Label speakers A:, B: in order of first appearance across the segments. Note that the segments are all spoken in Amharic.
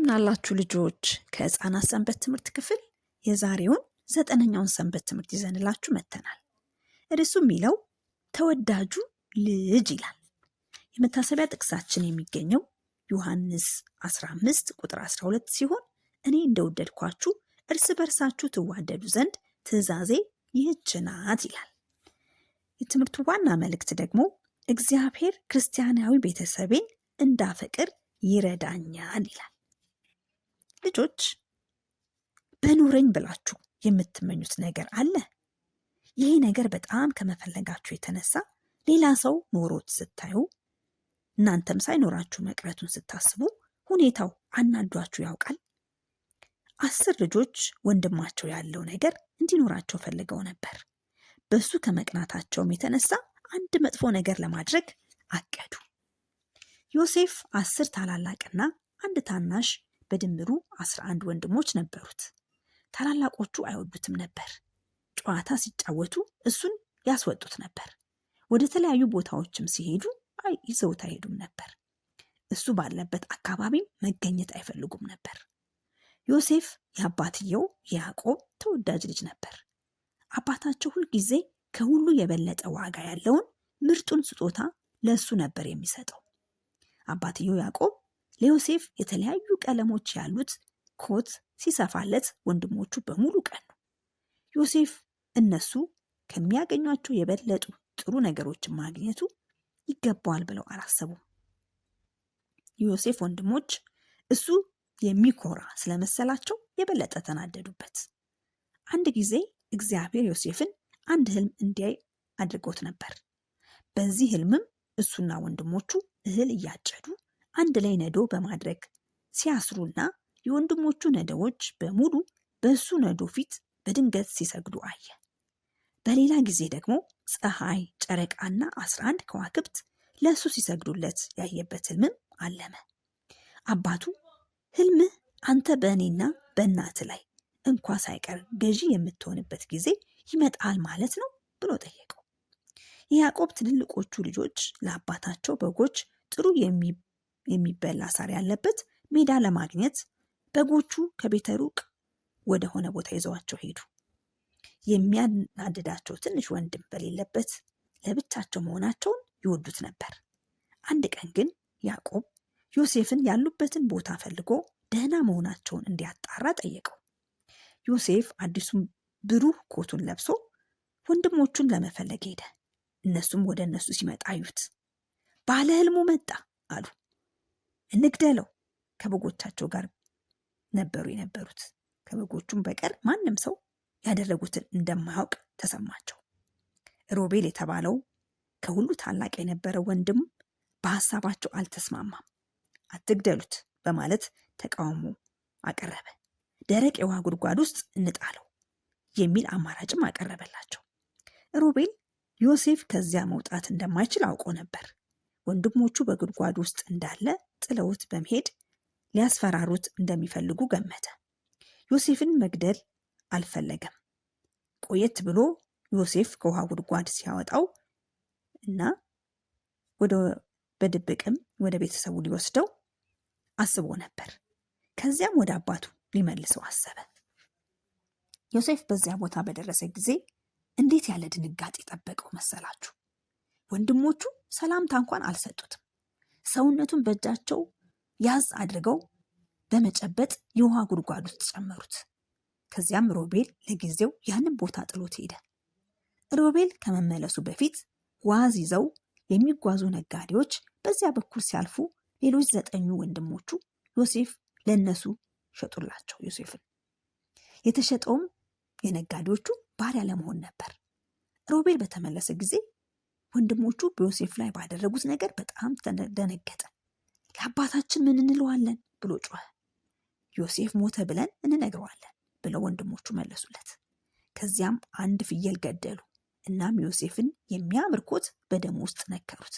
A: እንደምናላችሁ ልጆች ከህፃናት ሰንበት ትምህርት ክፍል የዛሬውን 9ኛውን ሰንበት ትምህርት ይዘንላችሁ መጥተናል። ርዕሱ የሚለው ተወዳጁ ልጅ ይላል። የመታሰቢያ ጥቅሳችን የሚገኘው ዮሐንስ 15 ቁጥር 12 ሲሆን እኔ እንደወደድኳችሁ እርስ በርሳችሁ ትዋደዱ ዘንድ ትእዛዜ ይህች ናት ይላል። የትምህርቱ ዋና መልእክት ደግሞ እግዚአብሔር ክርስቲያናዊ ቤተሰቤን እንዳፈቅር ይረዳኛል ይላል። ልጆች በኑረኝ ብላችሁ የምትመኙት ነገር አለ? ይሄ ነገር በጣም ከመፈለጋችሁ የተነሳ ሌላ ሰው ኖሮት ስታዩ እናንተም ሳይኖራችሁ መቅረቱን ስታስቡ ሁኔታው አናዷችሁ ያውቃል? 10 ልጆች ወንድማቸው ያለው ነገር እንዲኖራቸው ፈልገው ነበር። በሱ ከመቅናታቸውም የተነሳ አንድ መጥፎ ነገር ለማድረግ አቀዱ። ዮሴፍ 10 ታላላቅና አንድ ታናሽ በድምሩ 11 ወንድሞች ነበሩት። ታላላቆቹ አይወዱትም ነበር። ጨዋታ ሲጫወቱ እሱን ያስወጡት ነበር። ወደ ተለያዩ ቦታዎችም ሲሄዱ ይዘውት አይሄዱም ነበር። እሱ ባለበት አካባቢም መገኘት አይፈልጉም ነበር። ዮሴፍ የአባትየው የያዕቆብ ተወዳጅ ልጅ ነበር። አባታቸው ሁልጊዜ ከሁሉ የበለጠ ዋጋ ያለውን ምርጡን ስጦታ ለእሱ ነበር የሚሰጠው። አባትየው ያዕቆብ ለዮሴፍ የተለያዩ ቀለሞች ያሉት ኮት ሲሰፋለት ወንድሞቹ በሙሉ ቀኑ። ዮሴፍ እነሱ ከሚያገኟቸው የበለጡ ጥሩ ነገሮችን ማግኘቱ ይገባዋል ብለው አላሰቡም። የዮሴፍ ወንድሞች እሱ የሚኮራ ስለመሰላቸው የበለጠ ተናደዱበት። አንድ ጊዜ እግዚአብሔር ዮሴፍን አንድ ህልም እንዲያይ አድርጎት ነበር። በዚህ ህልምም እሱና ወንድሞቹ እህል እያጨዱ አንድ ላይ ነዶ በማድረግ ሲያስሩና የወንድሞቹ ነዶዎች በሙሉ በሱ ነዶ ፊት በድንገት ሲሰግዱ አየ። በሌላ ጊዜ ደግሞ ፀሐይ፣ ጨረቃና 11 ከዋክብት ለሱ ሲሰግዱለት ያየበት ህልምም አለመ። አባቱ ህልምህ አንተ በእኔና በእናት ላይ እንኳ ሳይቀር ገዢ የምትሆንበት ጊዜ ይመጣል ማለት ነው ብሎ ጠየቀው። የያዕቆብ ትልልቆቹ ልጆች ለአባታቸው በጎች ጥሩ የሚበላ ሳር ያለበት ሜዳ ለማግኘት በጎቹ ከቤተ ሩቅ ወደ ሆነ ቦታ ይዘዋቸው ሄዱ። የሚያናድዳቸው ትንሽ ወንድም በሌለበት ለብቻቸው መሆናቸውን ይወዱት ነበር። አንድ ቀን ግን ያዕቆብ ዮሴፍን ያሉበትን ቦታ ፈልጎ ደህና መሆናቸውን እንዲያጣራ ጠየቀው። ዮሴፍ አዲሱን ብሩህ ኮቱን ለብሶ ወንድሞቹን ለመፈለግ ሄደ። እነሱም ወደ እነሱ ሲመጣ አዩት። ባለ ህልሙ መጣ አሉ። እንግደለው። ከበጎቻቸው ጋር ነበሩ የነበሩት። ከበጎቹም በቀር ማንም ሰው ያደረጉትን እንደማያውቅ ተሰማቸው። ሮቤል የተባለው ከሁሉ ታላቅ የነበረው ወንድም በሐሳባቸው አልተስማማም። አትግደሉት በማለት ተቃውሞ አቀረበ። ደረቅ የውሃ ጉድጓድ ውስጥ እንጣለው የሚል አማራጭም አቀረበላቸው። ሮቤል ዮሴፍ ከዚያ መውጣት እንደማይችል አውቆ ነበር። ወንድሞቹ በጉድጓድ ውስጥ እንዳለ ጥለውት በመሄድ ሊያስፈራሩት እንደሚፈልጉ ገመተ። ዮሴፍን መግደል አልፈለገም። ቆየት ብሎ ዮሴፍ ከውሃ ጉድጓድ ሲያወጣው እና በድብቅም ወደ ቤተሰቡ ሊወስደው አስቦ ነበር። ከዚያም ወደ አባቱ ሊመልሰው አሰበ። ዮሴፍ በዚያ ቦታ በደረሰ ጊዜ እንዴት ያለ ድንጋጤ ጠበቀው መሰላችሁ? ወንድሞቹ ሰላምታ እንኳን አልሰጡትም። ሰውነቱን በእጃቸው ያዝ አድርገው በመጨበጥ የውሃ ጉድጓድ ውስጥ ጨመሩት። ከዚያም ሮቤል ለጊዜው ያንን ቦታ ጥሎት ሄደ። ሮቤል ከመመለሱ በፊት ዋዝ ይዘው የሚጓዙ ነጋዴዎች በዚያ በኩል ሲያልፉ ሌሎች 9 ወንድሞቹ ዮሴፍ ለነሱ ሸጡላቸው። ዮሴፍን የተሸጠውም የነጋዴዎቹ ባሪያ ለመሆን ነበር። ሮቤል በተመለሰ ጊዜ ወንድሞቹ በዮሴፍ ላይ ባደረጉት ነገር በጣም ደነገጠ። ለአባታችን ምን እንለዋለን ብሎ ጮኸ። ዮሴፍ ሞተ ብለን እንነግረዋለን ብለው ወንድሞቹ መለሱለት። ከዚያም አንድ ፍየል ገደሉ። እናም ዮሴፍን የሚያምር ኮት በደሙ ውስጥ ነከሩት።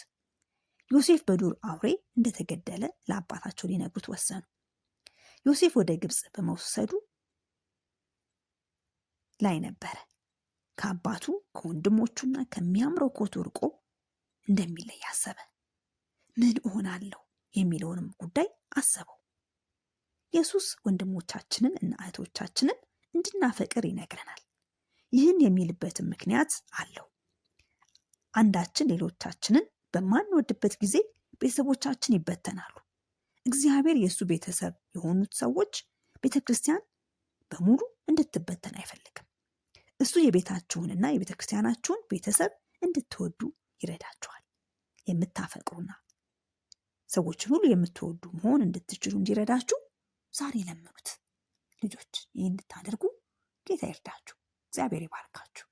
A: ዮሴፍ በዱር አውሬ እንደተገደለ ለአባታቸው ሊነግሩት ወሰኑ። ዮሴፍ ወደ ግብፅ በመውሰዱ ላይ ነበረ። ከአባቱ ከወንድሞቹና ከሚያምረው ኮቱ ርቆ እንደሚለይ አሰበ። ምን እሆናለሁ የሚለውንም ጉዳይ አሰበው። ኢየሱስ ወንድሞቻችንን እና እህቶቻችንን እንድናፈቅር ይነግረናል። ይህን የሚልበትም ምክንያት አለው። አንዳችን ሌሎቻችንን በማንወድበት ጊዜ ቤተሰቦቻችን ይበተናሉ። እግዚአብሔር የእሱ ቤተሰብ የሆኑት ሰዎች ቤተክርስቲያን በሙሉ እንድትበተን አይፈልግም። እሱ የቤታችሁንና የቤተክርስቲያናችሁን ቤተሰብ እንድትወዱ ይረዳችኋል። የምታፈቅሩና ሰዎችን ሁሉ የምትወዱ መሆን እንድትችሉ እንዲረዳችሁ ዛሬ ለምኑት። ልጆች ይህን እንድታደርጉ ጌታ ይርዳችሁ። እግዚአብሔር ይባርካችሁ።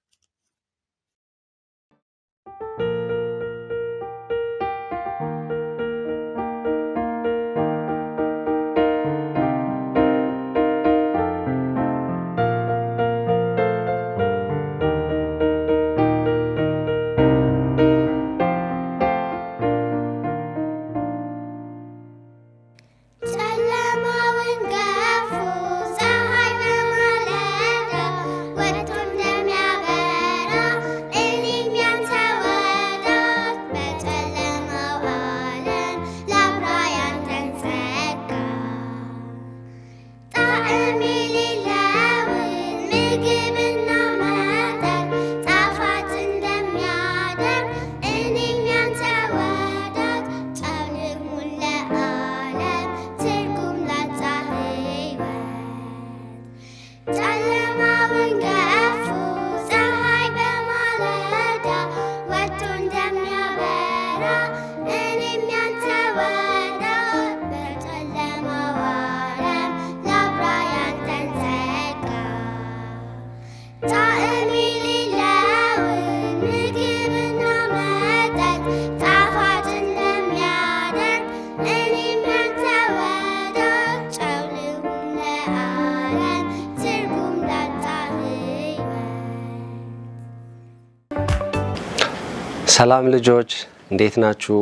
B: ሰላም ልጆች እንዴት ናችሁ?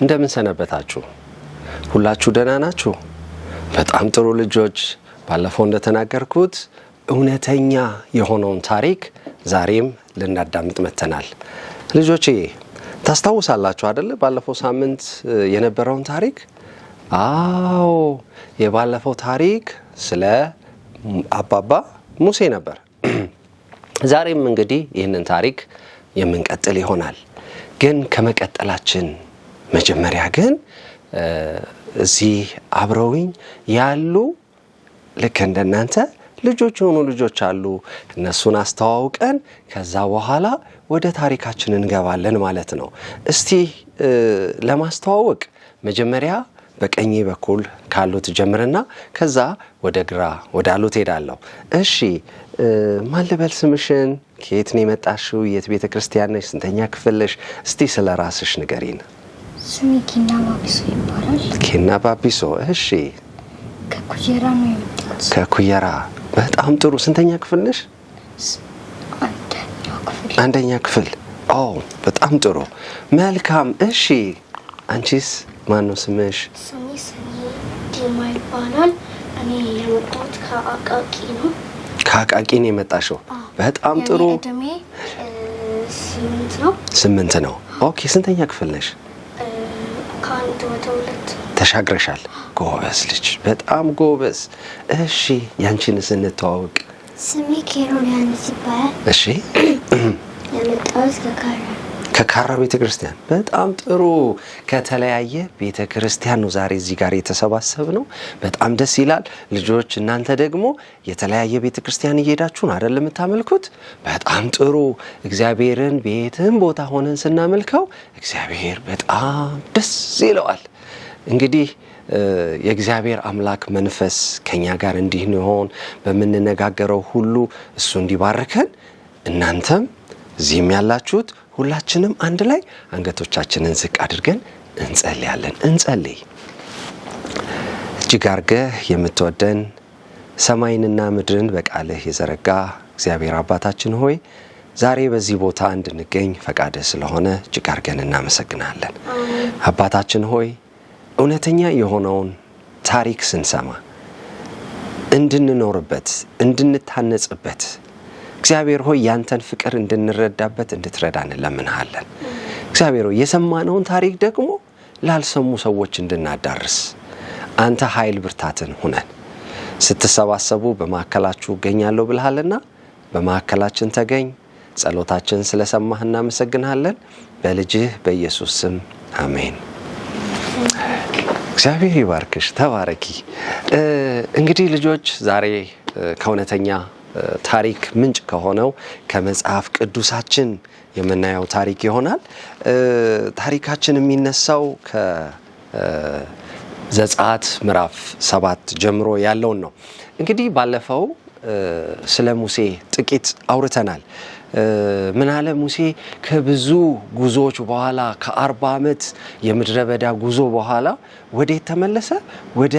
B: እንደምን ሰነበታችሁ? ሁላችሁ ደህና ናችሁ? በጣም ጥሩ ልጆች። ባለፈው እንደተናገርኩት እውነተኛ የሆነውን ታሪክ ዛሬም ልናዳምጥ መተናል። ልጆቼ ታስታውሳላችሁ አይደል? ባለፈው ሳምንት የነበረውን ታሪክ? አዎ፣ የባለፈው ታሪክ ስለ አባባ ሙሴ ነበር። ዛሬም እንግዲህ ይህንን ታሪክ የምንቀጥል ይሆናል። ግን ከመቀጠላችን መጀመሪያ ግን እዚህ አብረውኝ ያሉ ልክ እንደናንተ ልጆች የሆኑ ልጆች አሉ። እነሱን አስተዋውቀን ከዛ በኋላ ወደ ታሪካችን እንገባለን ማለት ነው። እስቲ ለማስተዋወቅ መጀመሪያ በቀኝ በኩል ካሉት ጀምርና ከዛ ወደ ግራ ወዳሉት ሄዳለሁ። እሺ ማን ልበል ስምሽን? ከየት ነው የመጣሽው? የት ቤተ ክርስቲያን ነሽ? ስንተኛ ክፍል ነሽ? እስቲ ስለ ራስሽ ንገሪን።
C: ስሜ ኬና ባቢሶ ይባላል።
B: ኬና ባቢሶ። እሺ
C: ከኩየራ ነው የመጣሁት።
B: ከኩየራ። በጣም ጥሩ። ስንተኛ ክፍል ነሽ? አንደኛ ክፍል። ኦ በጣም ጥሩ። መልካም። እሺ አንቺስ ማን ነው ስምሽ?
C: ስሜ ዲማ ይባላል። እኔ የመጣሁት ከአቃቂ ነው።
B: ከአቃቂ ነው የመጣሽው? በጣም ጥሩ።
C: እድሜ 8 ነው።
B: 8 ነው። ኦኬ። ስንተኛ ክፍል ነሽ?
C: ከአንድ ወደ 2
B: ተሻግረሻል። ጎበዝ ልጅ፣ በጣም ጎበዝ። እሺ ያንቺንስ እንተዋወቅ።
C: ስሜ ኬሮሊያንስ ይባላል።
B: እሺ
C: የመጣሁት
B: ከካራ ቤተ ክርስቲያን። በጣም ጥሩ። ከተለያየ ቤተ ክርስቲያን ነው ዛሬ እዚህ ጋር የተሰባሰብ ነው። በጣም ደስ ይላል። ልጆች እናንተ ደግሞ የተለያየ ቤተ ክርስቲያን እየሄዳችሁ ነው አይደል የምታመልኩት? በጣም ጥሩ። እግዚአብሔርን ቤትም ቦታ ሆነን ስናመልከው እግዚአብሔር በጣም ደስ ይለዋል። እንግዲህ የእግዚአብሔር አምላክ መንፈስ ከኛ ጋር እንዲሆን በምንነጋገረው ሁሉ እሱ እንዲባርከን እናንተም እዚህም ያላችሁት ሁላችንም አንድ ላይ አንገቶቻችንን ዝቅ አድርገን እንጸልያለን። እንጸልይ። እጅግ አድርገህ የምትወደን ሰማይንና ምድርን በቃልህ የዘረጋ እግዚአብሔር አባታችን ሆይ ዛሬ በዚህ ቦታ እንድንገኝ ፈቃድህ ስለሆነ እጅግ አድርገን እናመሰግናለን። አባታችን ሆይ እውነተኛ የሆነውን ታሪክ ስንሰማ እንድንኖርበት፣ እንድንታነጽበት እግዚአብሔር ሆይ ያንተን ፍቅር እንድንረዳበት እንድትረዳን እንለምንሃለን። እግዚአብሔር ሆይ የሰማነውን ታሪክ ደግሞ ላልሰሙ ሰዎች እንድናዳርስ አንተ ኃይል ብርታትን ሁነን። ስትሰባሰቡ በማዕከላችሁ እገኛለሁ ብለሃልና በማዕከላችን ተገኝ። ጸሎታችን ስለሰማህ እናመሰግናለን። በልጅህ በኢየሱስ ስም አሜን። እግዚአብሔር ይባርክሽ። ተባረኪ። እንግዲህ ልጆች ዛሬ ከእውነተኛ ታሪክ ምንጭ ከሆነው ከመጽሐፍ ቅዱሳችን የምናየው ታሪክ ይሆናል። ታሪካችን የሚነሳው ከዘጸአት ምዕራፍ 7 ጀምሮ ያለውን ነው። እንግዲህ ባለፈው ስለ ሙሴ ጥቂት አውርተናል። ምን አለ ሙሴ ከብዙ ጉዞዎች በኋላ ከ40 ዓመት የምድረ በዳ ጉዞ በኋላ ወዴት ተመለሰ? ወደ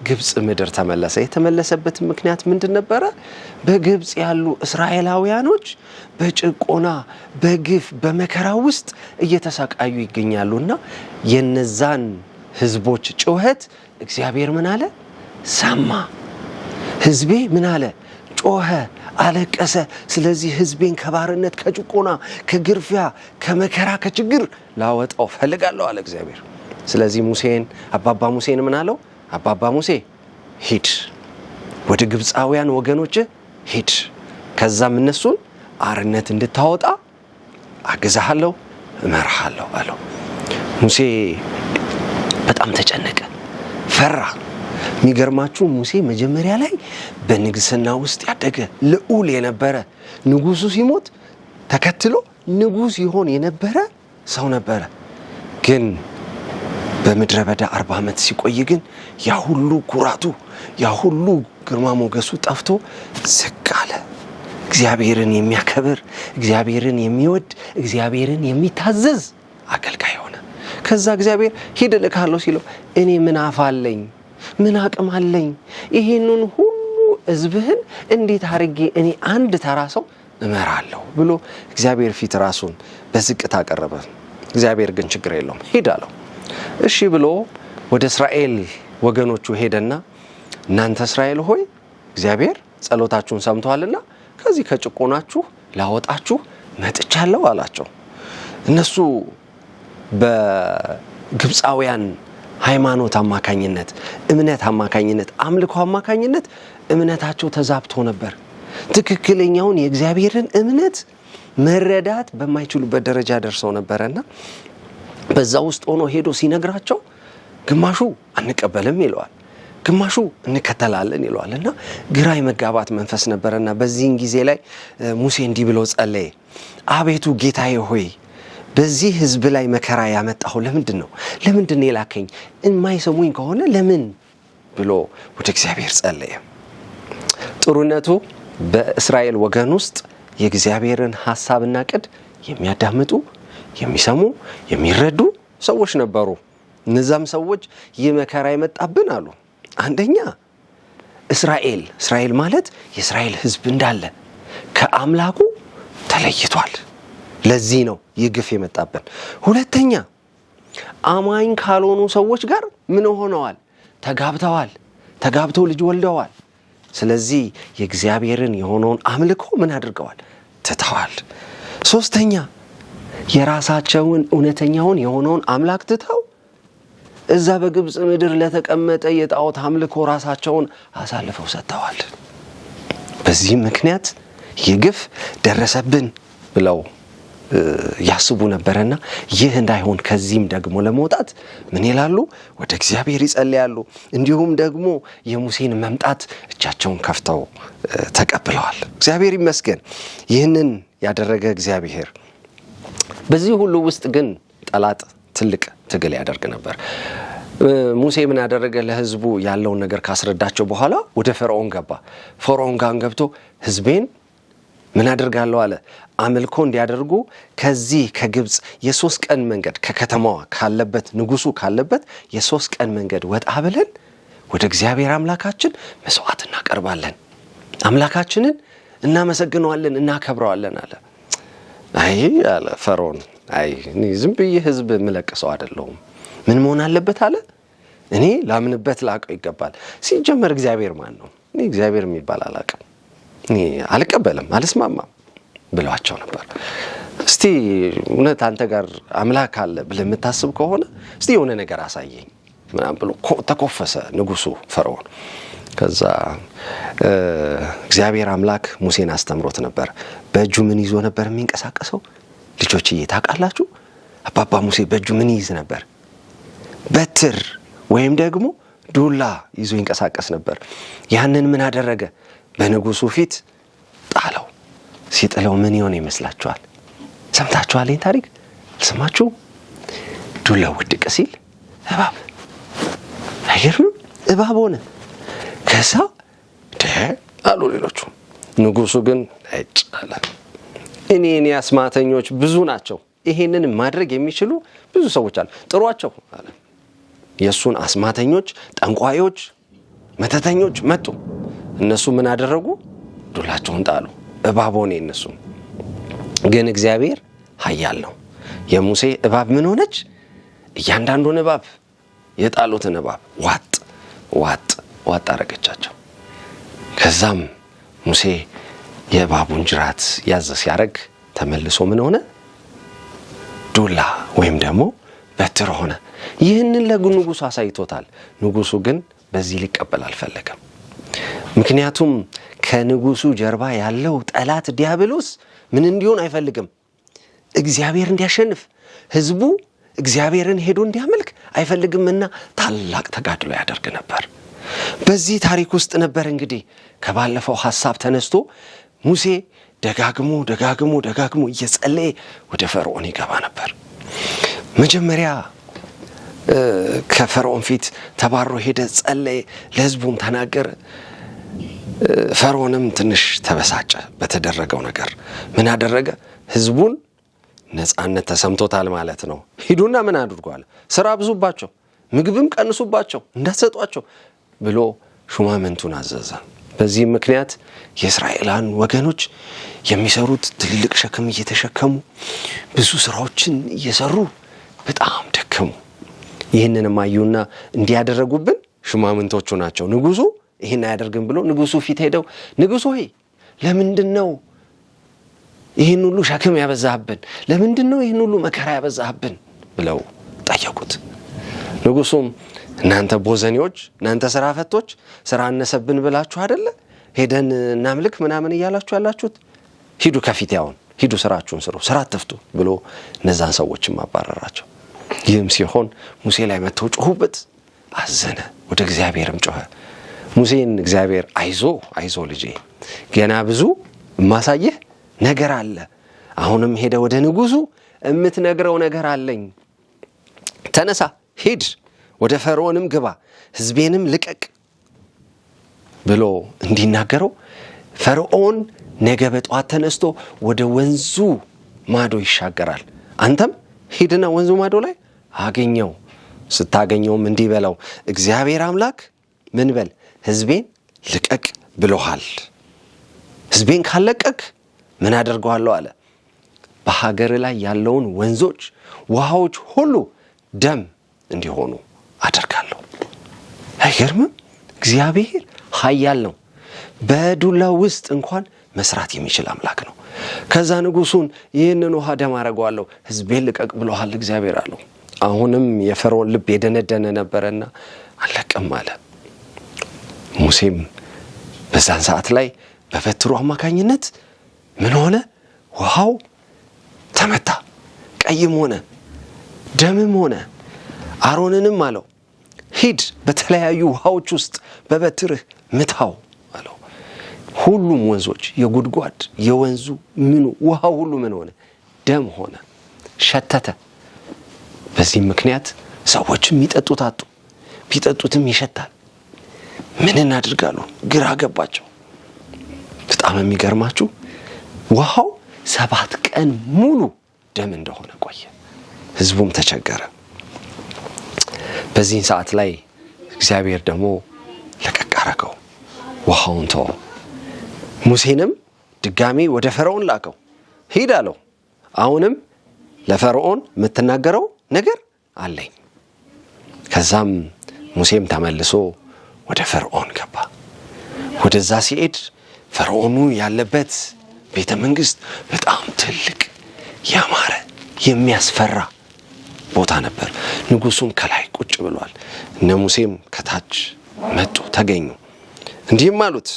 B: ግብጽ ምድር ተመለሰ። የተመለሰበት ምክንያት ምንድን ነበረ? በግብጽ ያሉ እስራኤላውያኖች በጭቆና በግፍ በመከራ ውስጥ እየተሰቃዩ ይገኛሉና የነዛን ህዝቦች ጩኸት እግዚአብሔር ምን አለ? ሰማ። ህዝቤ ምን አለ? ጮኸ፣ አለቀሰ። ስለዚህ ህዝቤን ከባርነት ከጭቆና ከግርፊያ ከመከራ ከችግር ላወጣው ፈልጋለሁ አለ እግዚአብሔር። ስለዚህ ሙሴን አባባ ሙሴን ምን አለው? አባባ ሙሴ ሂድ፣ ወደ ግብፃውያን ወገኖች ሂድ፣ ከዛም እነሱን አርነት እንድታወጣ አግዛለሁ፣ እመርሃለሁ አለው። ሙሴ በጣም ተጨነቀ፣ ፈራ። የሚገርማችሁ ሙሴ መጀመሪያ ላይ በንግስና ውስጥ ያደገ ልዑል የነበረ ንጉሱ ሲሞት ተከትሎ ንጉስ ይሆን የነበረ ሰው ነበረ። ግን በምድረ በዳ 40 ዓመት ሲቆይ ግን ያ ሁሉ ኩራቱ ያ ሁሉ ግርማ ሞገሱ ጠፍቶ ዝቅ አለ። እግዚአብሔርን የሚያከብር እግዚአብሔርን የሚወድ እግዚአብሔርን የሚታዘዝ አገልጋይ ሆነ። ከዛ እግዚአብሔር ሂድ እልካለሁ ሲለው እኔ ምን አፍ አለኝ? ምን አቅም አለኝ? ይሄንን ሁሉ ህዝብህን እንዴት አድርጌ እኔ አንድ ተራ ሰው እመራለሁ ብሎ እግዚአብሔር ፊት ራሱን በዝቅታ አቀረበ። እግዚአብሔር ግን ችግር የለውም ሂድ አለው። እሺ ብሎ ወደ እስራኤል ወገኖቹ ሄደና እናንተ እስራኤል ሆይ እግዚአብሔር ጸሎታችሁን ሰምቷልና ከዚህ ከጭቆናችሁ ላወጣችሁ መጥቻለሁ አላቸው። እነሱ በግብፃውያን ሃይማኖት አማካኝነት እምነት አማካኝነት አምልኮ አማካኝነት እምነታቸው ተዛብቶ ነበር። ትክክለኛውን የእግዚአብሔርን እምነት መረዳት በማይችሉበት ደረጃ ደርሰው ነበርና በዛ ውስጥ ሆኖ ሄዶ ሲነግራቸው ግማሹ አንቀበልም ይለዋል፣ ግማሹ እንከተላለን ይለዋልና ግራ የመጋባት መንፈስ ነበርና በዚህን ጊዜ ላይ ሙሴ እንዲህ ብሎ ጸለየ። አቤቱ ጌታዬ ሆይ በዚህ ህዝብ ላይ መከራ ያመጣው ለምንድን ነው? ለምንድን ነው የላከኝ? የማይሰሙኝ ከሆነ ለምን ብሎ ወደ እግዚአብሔር ጸለየ። ጥሩነቱ በእስራኤል ወገን ውስጥ የእግዚአብሔርን ሐሳብና ቅድ የሚያዳምጡ የሚሰሙ የሚረዱ ሰዎች ነበሩ። እነዛም ሰዎች ይህ መከራ የመጣብን አሉ። አንደኛ እስራኤል ማለት የእስራኤል ህዝብ እንዳለ ከአምላኩ ተለይቷል። ለዚህ ነው ይህ ግፍ የመጣብን። ሁለተኛ አማኝ ካልሆኑ ሰዎች ጋር ምን ሆነዋል? ተጋብተው ልጅ ወልደዋል። ስለዚህ የእግዚአብሔርን የሆነውን አምልኮ ምን አድርገዋል? ትተዋል። ሶስተኛ የራሳቸውን እውነተኛውን የሆነውን አምላክ ትተው እዛ በግብጽ ምድር ለተቀመጠ የጣዖት አምልኮ ራሳቸውን አሳልፈው ሰጥተዋል። በዚህ ምክንያት ይህ ግፍ ደረሰብን ብለው ያስቡ ነበርና ይህ እንዳይሆን ከዚህም ደግሞ ለመውጣት ምን ይላሉ? ወደ እግዚአብሔር ይጸልያሉ። እንዲሁም ደግሞ የሙሴን መምጣት እጃቸውን ከፍተው ተቀብለዋል። እግዚአብሔር ይመስገን ይህንን ያደረገ እግዚአብሔር። በዚህ ሁሉ ውስጥ ግን ጠላት ትልቅ ትግል ያደርግ ነበር። ሙሴ ምን ያደረገ? ለህዝቡ ያለውን ነገር ካስረዳቸው በኋላ ወደ ፈርዖን ገባ። ፈርዖን ጋር ገብቶ ህዝቤን ምን አደርጋለሁ አለ? አምልኮ እንዲያደርጉ ከዚህ ከግብጽ የ3 ቀን መንገድ ከከተማዋ ካለበት ንጉሱ ካለበት የ3 ቀን መንገድ ወጣ ብለን ወደ እግዚአብሔር አምላካችን መስዋዕት እናቀርባለን፣ አምላካችንን እናመሰግነዋለን፣ እናከብረዋለን አለ። አይ አለ ፈርዖን፣ አይ እኔ ዝም ብዬ ህዝብ ምለቅሰው አይደለሁም። ምን መሆን አለበት አለ? እኔ ላምንበት ላቀው ይገባል። ሲጀመር እግዚአብሔር ማን ነው? እኔ እግዚአብሔር የሚባል አላቀም፣ እኔ አልቀበልም፣ አልስማማም ብሏቸው ነበር። እስቲ እውነት አንተ ጋር አምላክ አለ ብለህ የምታስብ ከሆነ እስቲ የሆነ ነገር አሳየኝ፣ ምናምን ብሎ ተኮፈሰ ንጉሱ ፈርዖን። ከዛ እግዚአብሔር አምላክ ሙሴን አስተምሮት ነበር። በእጁ ምን ይዞ ነበር የሚንቀሳቀሰው? ልጆችዬ ታውቃላችሁ? አባባ ሙሴ በእጁ ምን ይይዝ ነበር? በትር ወይም ደግሞ ዱላ ይዞ ይንቀሳቀስ ነበር። ያንን ምን አደረገ? በንጉሱ ፊት ጣለው። ሲጥለው ምን ይሆን ይመስላችኋል? ሰምታችኋል ይህን ታሪክ? አልሰማችሁ? ዱላው ውድቅ ሲል እባብ፣ አይገርምም? እባብ ሆነ። ከዛ አሉ ሌሎቹ። ንጉሱ ግን እጭ አለ። እኔ አስማተኞች ብዙ ናቸው፣ ይሄንን ማድረግ የሚችሉ ብዙ ሰዎች አሉ፣ ጥሯቸው አለ። የሱን አስማተኞች፣ ጠንቋዮች፣ መተተኞች መጡ። እነሱ ምን አደረጉ? ዱላቸውን ጣሉ። እባብ ሆነ እነሱ። ግን እግዚአብሔር ኃያል ነው። የሙሴ እባብ ምን ሆነች? እያንዳንዱን እባብ የጣሉትን እባብ ዋጥ ዋጥ ዋጥ አረገቻቸው። ከዛም ሙሴ የእባቡን ጅራት ያዘ ሲያረግ ተመልሶ ምን ሆነ? ዱላ ወይም ደግሞ በትር ሆነ። ይህንን ለንጉሱ አሳይቶታል። ንጉሱ ግን በዚህ ሊቀበል አልፈለገም። ምክንያቱም ከንጉሱ ጀርባ ያለው ጠላት ዲያብሎስ ምን እንዲሆን አይፈልግም? እግዚአብሔር እንዲያሸንፍ፣ ህዝቡ እግዚአብሔርን ሄዶ እንዲያመልክ አይፈልግምና ታላቅ ተጋድሎ ያደርግ ነበር። በዚህ ታሪክ ውስጥ ነበር እንግዲህ ከባለፈው ሐሳብ ተነስቶ ሙሴ ደጋግሞ እየጸለየ ወደ ፈርዖን ይገባ ነበር። መጀመሪያ ከፈርዖን ፊት ተባሮ ሄደ፣ ጸለየ፣ ለህዝቡም ተናገረ። ፈርዖንም ትንሽ ተበሳጨ በተደረገው ነገር። ምን አደረገ? ህዝቡን ነፃነት ተሰምቶታል ማለት ነው። ሂዱና ምን አድርጓል? ስራ ብዙባቸው፣ ምግብም ቀንሱባቸው፣ እንዳትሰጧቸው ብሎ ሹማምንቱን አዘዘ። በዚህ ምክንያት የእስራኤላን ወገኖች የሚሰሩት ትልልቅ ሸክም እየተሸከሙ ብዙ ስራዎችን እየሰሩ በጣም ደከሙ። ይህንንም አዩና እንዲያደረጉብን ሹማምንቶቹ ናቸው። ንጉሱ ይህን አያደርግም ብሎ ንጉሱ ፊት ሄደው ንጉሱ ሆይ ለምንድነው ይህን ሁሉ ሸክም ያበዛህብን? ለምንድነው ይህን ሁሉ መከራ ያበዛህብን? ብለው ጠየቁት። ንጉሱም እናንተ ቦዘኔዎች፣ እናንተ ስራ ፈቶች ስራ አነሰብን ብላችሁ አይደለ ሄደን እናምልክ ምናምን እያላችሁ ያላችሁት? ሂዱ ከፊት ያውን ሂዱ ስራችሁን ስሩ፣ ስራ አትፍቱ ብሎ እነዛን ሰዎችም አባረራቸው። ይህም ሲሆን ሙሴ ላይ መተው ጮሁበት፣ አዘነ፣ ወደ እግዚአብሔርም ጮኸ። ሙሴን እግዚአብሔር አይዞ ልጄ ገና ብዙ ማሳየህ ነገር አለ። አሁንም ሄደ ወደ ንጉሱ እምትነግረው ነገር አለኝ። ተነሳ ሂድ፣ ወደ ፈርዖንም ግባ፣ ህዝቤንም ልቀቅ ብሎ እንዲናገረው ፈርዖን ነገ በጠዋት ተነስቶ ወደ ወንዙ ማዶ ይሻገራል። አንተም ሂድና ወንዙ ማዶ ላይ አገኘው። ስታገኘውም እንዲህ በለው እግዚአብሔር አምላክ ምን በል ህዝቤን ልቀቅ ብሎሃል። ህዝቤን ካለቀቅ ምን አደርገዋለሁ አለ? በሀገር ላይ ያለውን ወንዞች፣ ውሃዎች ሁሉ ደም እንዲሆኑ አደርጋለሁ። አይገርምም? እግዚአብሔር ኃያል ነው። በዱላ ውስጥ እንኳን መስራት የሚችል አምላክ ነው። ከዛ ንጉሱን ይህንን ውሃ ደም አደርገዋለሁ፣ ህዝቤን ልቀቅ ብሎሃል እግዚአብሔር አለው። አሁንም የፈርዖን ልብ የደነደነ ነበረና አለቅም አለ። ሙሴም በዛን ሰዓት ላይ በበትሩ አማካኝነት ምን ሆነ? ውሃው ተመታ፣ ቀይም ሆነ፣ ደምም ሆነ። አሮንንም አለው ሂድ በተለያዩ ውሃዎች ውስጥ በበትርህ ምታው አለው። ሁሉም ወንዞች፣ የጉድጓድ የወንዙ ምኑ ውሃው ሁሉ ምን ሆነ? ደም ሆነ፣ ሸተተ። በዚህ ምክንያት ሰዎችም ይጠጡት አጡ። ቢጠጡትም ይሸታል። ምን እናድርጋሉ? ግራ ገባቸው። በጣም የሚገርማችሁ ውሃው 7 ቀን ሙሉ ደም እንደሆነ ቆየ። ህዝቡም ተቸገረ። በዚህን ሰዓት ላይ እግዚአብሔር ደግሞ ለቀቅ አረገው፣ ውሃውን ተወው። ሙሴንም ድጋሚ ወደ ፈርዖን ላከው። ሂድ አለው። አሁንም ለፈርዖን የምትናገረው ነገር አለኝ። ከዛም ሙሴም ተመልሶ ወደ ፈርዖን ገባ። ወደዛ ሲሄድ ፈርዖኑ ያለበት ቤተ መንግስት በጣም ትልቅ ያማረ የሚያስፈራ ቦታ ነበር። ንጉሱም ከላይ ቁጭ ብሏል። እነ ሙሴም ከታች መጡ ተገኙ። እንዲህም አሉት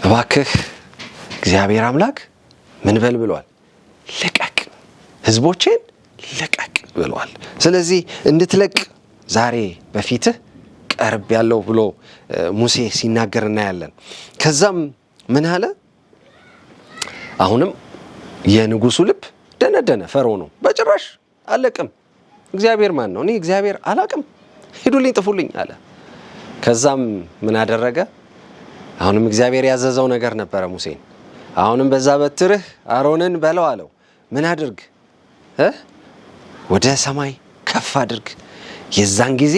B: እባክህ እግዚአብሔር አምላክ ምን በል ብሏል? ልቀቅ፣ ህዝቦቼን ልቀቅ ብሏል። ስለዚህ እንድትለቅ ዛሬ በፊትህ ቀርብ ያለው ብሎ ሙሴ ሲናገር እናያለን። ከዛም ምን አለ? አሁንም የንጉሱ ልብ ደነደነ። ፈርዖን በጭራሽ አለቅም፣ እግዚአብሔር ማን ነው? እኔ እግዚአብሔር አላቅም፣ ሂዱልኝ፣ ጥፉልኝ አለ። ከዛም ምን አደረገ? አሁንም እግዚአብሔር ያዘዘው ነገር ነበረ ሙሴን። አሁንም በዛ በትርህ አሮንን በለው አለው። ምን አድርግ? ወደ ሰማይ ከፍ አድርግ። የዛን ጊዜ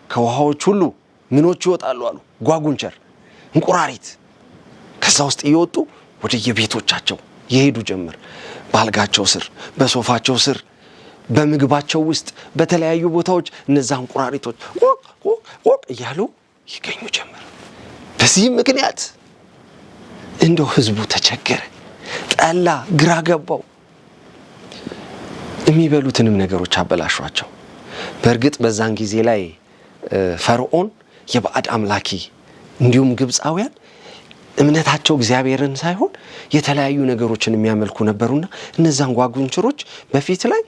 B: ከውሃዎች ሁሉ ምኖች ይወጣሉ አሉ? ጓጉንቸር፣ እንቁራሪት። ከዛ ውስጥ እየወጡ ወደ የቤቶቻቸው የሄዱ ጀመር። ባልጋቸው ስር፣ በሶፋቸው ስር፣ በምግባቸው ውስጥ፣ በተለያዩ ቦታዎች እነዛ እንቁራሪቶች ወቅ እያሉ ይገኙ ጀመር። በዚህም ምክንያት እንደው ህዝቡ ተቸገረ፣ ጠላ፣ ግራ ገባው። የሚበሉትንም ነገሮች አበላሿቸው። በእርግጥ በዛን ጊዜ ላይ ፈርዖን የባዕድ አምላኪ እንዲሁም ግብፃውያን እምነታቸው እግዚአብሔርን ሳይሆን የተለያዩ ነገሮችን የሚያመልኩ ነበሩና እነዛን ጓጉንቸሮች በፊት ላይ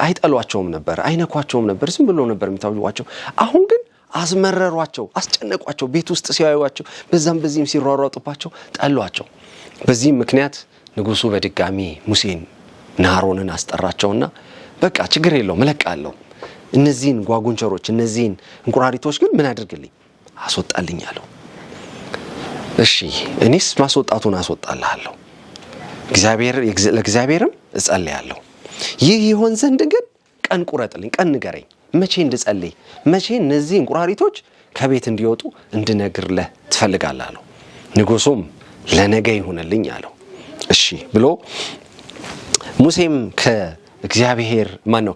B: አይጠሏቸውም ነበር፣ አይነኳቸውም ነበር፣ ዝም ብሎ ነበር የሚታዩዋቸው። አሁን ግን አስመረሯቸው፣ አስጨነቋቸው። ቤት ውስጥ ሲያዩዋቸው በዛም በዚህም ሲሯሯጡባቸው ጠሏቸው። በዚህም ምክንያት ንጉሱ በድጋሚ ሙሴን እና አሮንን አስጠራቸውና በቃ ችግር የለውም እለቃለሁ፣ እነዚህን ጓጉንቸሮች እነዚህን እንቁራሪቶች ግን ምን አድርግልኝ? አስወጣልኝ አለው። እሺ እኔስ ማስወጣቱን አስወጣልሃለሁ፣ ለእግዚአብሔርም እጸልያለሁ። ይህ ይሆን ዘንድ ግን ቀን ቁረጥልኝ፣ ቀን ንገረኝ፣ መቼ እንድጸልይ፣ መቼ እነዚህ እንቁራሪቶች ከቤት እንዲወጡ እንድነግርልህ ትፈልጋለህ አለው። ንጉሱም ለነገ ይሁንልኝ አለው። እሺ ብሎ ሙሴም ከእግዚአብሔር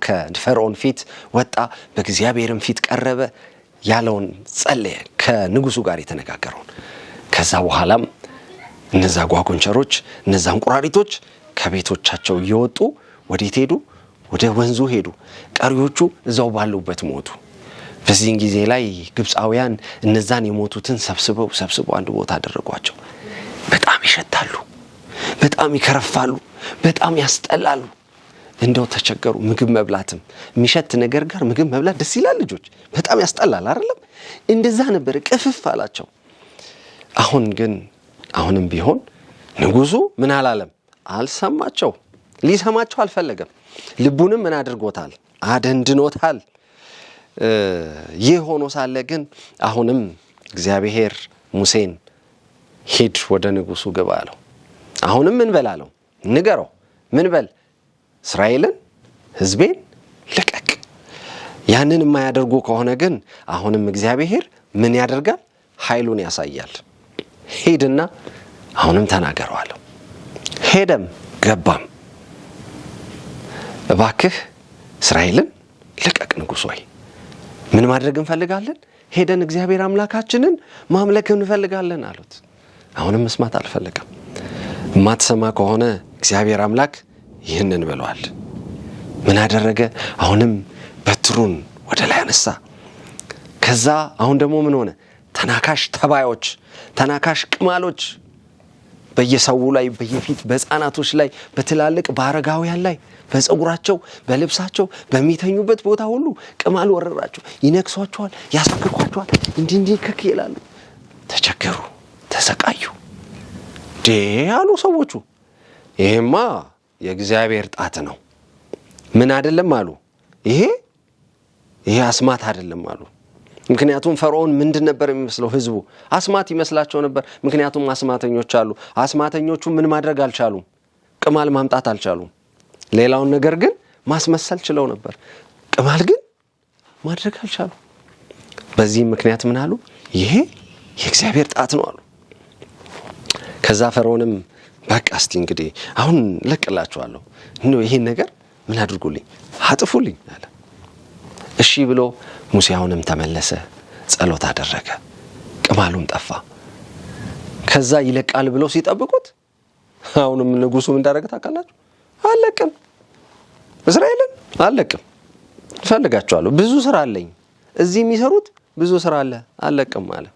B: ከፈርዖን ፊት ወጣ፣ በእግዚአብሔርም ፊት ቀረበ፣ ያለውን ጸለየ፣ ከንጉሱ ጋር የተነጋገረውን። ከዛ በኋላም እነዛ ጓጉንቸሮች እነዛ እንቁራሪቶች ከቤቶቻቸው እየወጡ ወዴት ሄዱ? ወደ ወንዙ ሄዱ። ቀሪዎቹ እዛው ባሉበት ሞቱ። በዚህን ጊዜ ላይ ግብፃውያን እነዛን የሞቱትን ሰብስበው አንድ ቦታ አደረጓቸው። በጣም ይሸታሉ፣ በጣም ይከረፋሉ፣ በጣም ያስጠላሉ። እንደው ተቸገሩ። ምግብ መብላትም የሚሸት ነገር ጋር ምግብ መብላት ደስ ይላል ልጆች? በጣም ያስጠላል አይደለም? እንደዛ ነበር፣ ቅፍፍ አላቸው። አሁንም ቢሆን ንጉሱ ምን አላለም? አልሰማቸው፣ ሊሰማቸው አልፈለገም። ልቡንም ምን አድርጎታል? አደንድኖታል። ይህ ሆኖ ሳለ ግን አሁንም እግዚአብሔር ሙሴን ሂድ ወደ ንጉሱ ግባ አለው። አሁንም ምን በል አለው? ንገረው። ምን በል? እስራኤልን ሕዝቤን ልቀቅ። ያንን የማያደርጉ ከሆነ ግን አሁንም እግዚአብሔር ምን ያደርጋል? ኃይሉን ያሳያል። ሂድና አሁንም ተናገረው አለው። ሄደም ገባም። እባክህ እስራኤልን ልቀቅ ንጉሥ ሆይ፣ ምን ማድረግ እንፈልጋለን? ሄደን እግዚአብሔር አምላካችንን ማምለክ እንፈልጋለን አሉት። አሁንም መስማት አልፈለገም። የማትሰማ ከሆነ እግዚአብሔር አምላክ ይህንን ብለዋል። ምን አደረገ? አሁንም በትሩን ወደ ላይ አነሳ። ከዛ አሁን ደግሞ ምን ሆነ? ተናካሽ ተባዮች፣ ተናካሽ ቅማሎች በየሰው ላይ፣ በየፊት በሕፃናቶች ላይ፣ በትላልቅ በአረጋውያን ላይ፣ በፀጉራቸው፣ በልብሳቸው፣ በሚተኙበት ቦታ ሁሉ ቅማል ወረራቸው። ይነክሷቸዋል፣ ያሳክኳቸዋል፣ እንዲህ ክክ ይላሉ። ተቸገሩ፣ ተሰቃዩ። አሉ ሰዎቹ። ይሄማ የእግዚአብሔር ጣት ነው፣ ምን አይደለም አሉ። ይሄ አስማት አይደለም አሉ። ምክንያቱም ፈርዖን ምንድን ነበር የሚመስለው? ህዝቡ አስማት ይመስላቸው ነበር። ምክንያቱም አስማተኞች አሉ። አስማተኞቹ ምን ማድረግ አልቻሉም? ቅማል ማምጣት አልቻሉም። ሌላውን ነገር ግን ማስመሰል ችለው ነበር። ቅማል ግን ማድረግ አልቻሉም። በዚህም ምክንያት ምን አሉ? ይሄ የእግዚአብሔር ጣት ነው አሉ። ከዛ ፈርዖንም በቃ እስቲ እንግዲህ አሁን ለቅላችኋለሁ፣ ይሄን ነገር ምን አድርጉልኝ? አጥፉልኝ አለ። እሺ ብሎ ሙሴ አሁንም ተመለሰ፣ ጸሎት አደረገ፣ ቅማሉም ጠፋ። ከዛ ይለቃል ብለው ሲጠብቁት አሁንም ንጉሱ ምን እንዳደረገ ታውቃላችሁ? አለቅም፣ እስራኤልን አለቅም፣ እፈልጋቸዋለሁ፣ ብዙ ስራ አለኝ፣ እዚህ የሚሰሩት ብዙ ስራ አለ፣ አለቅም አለ።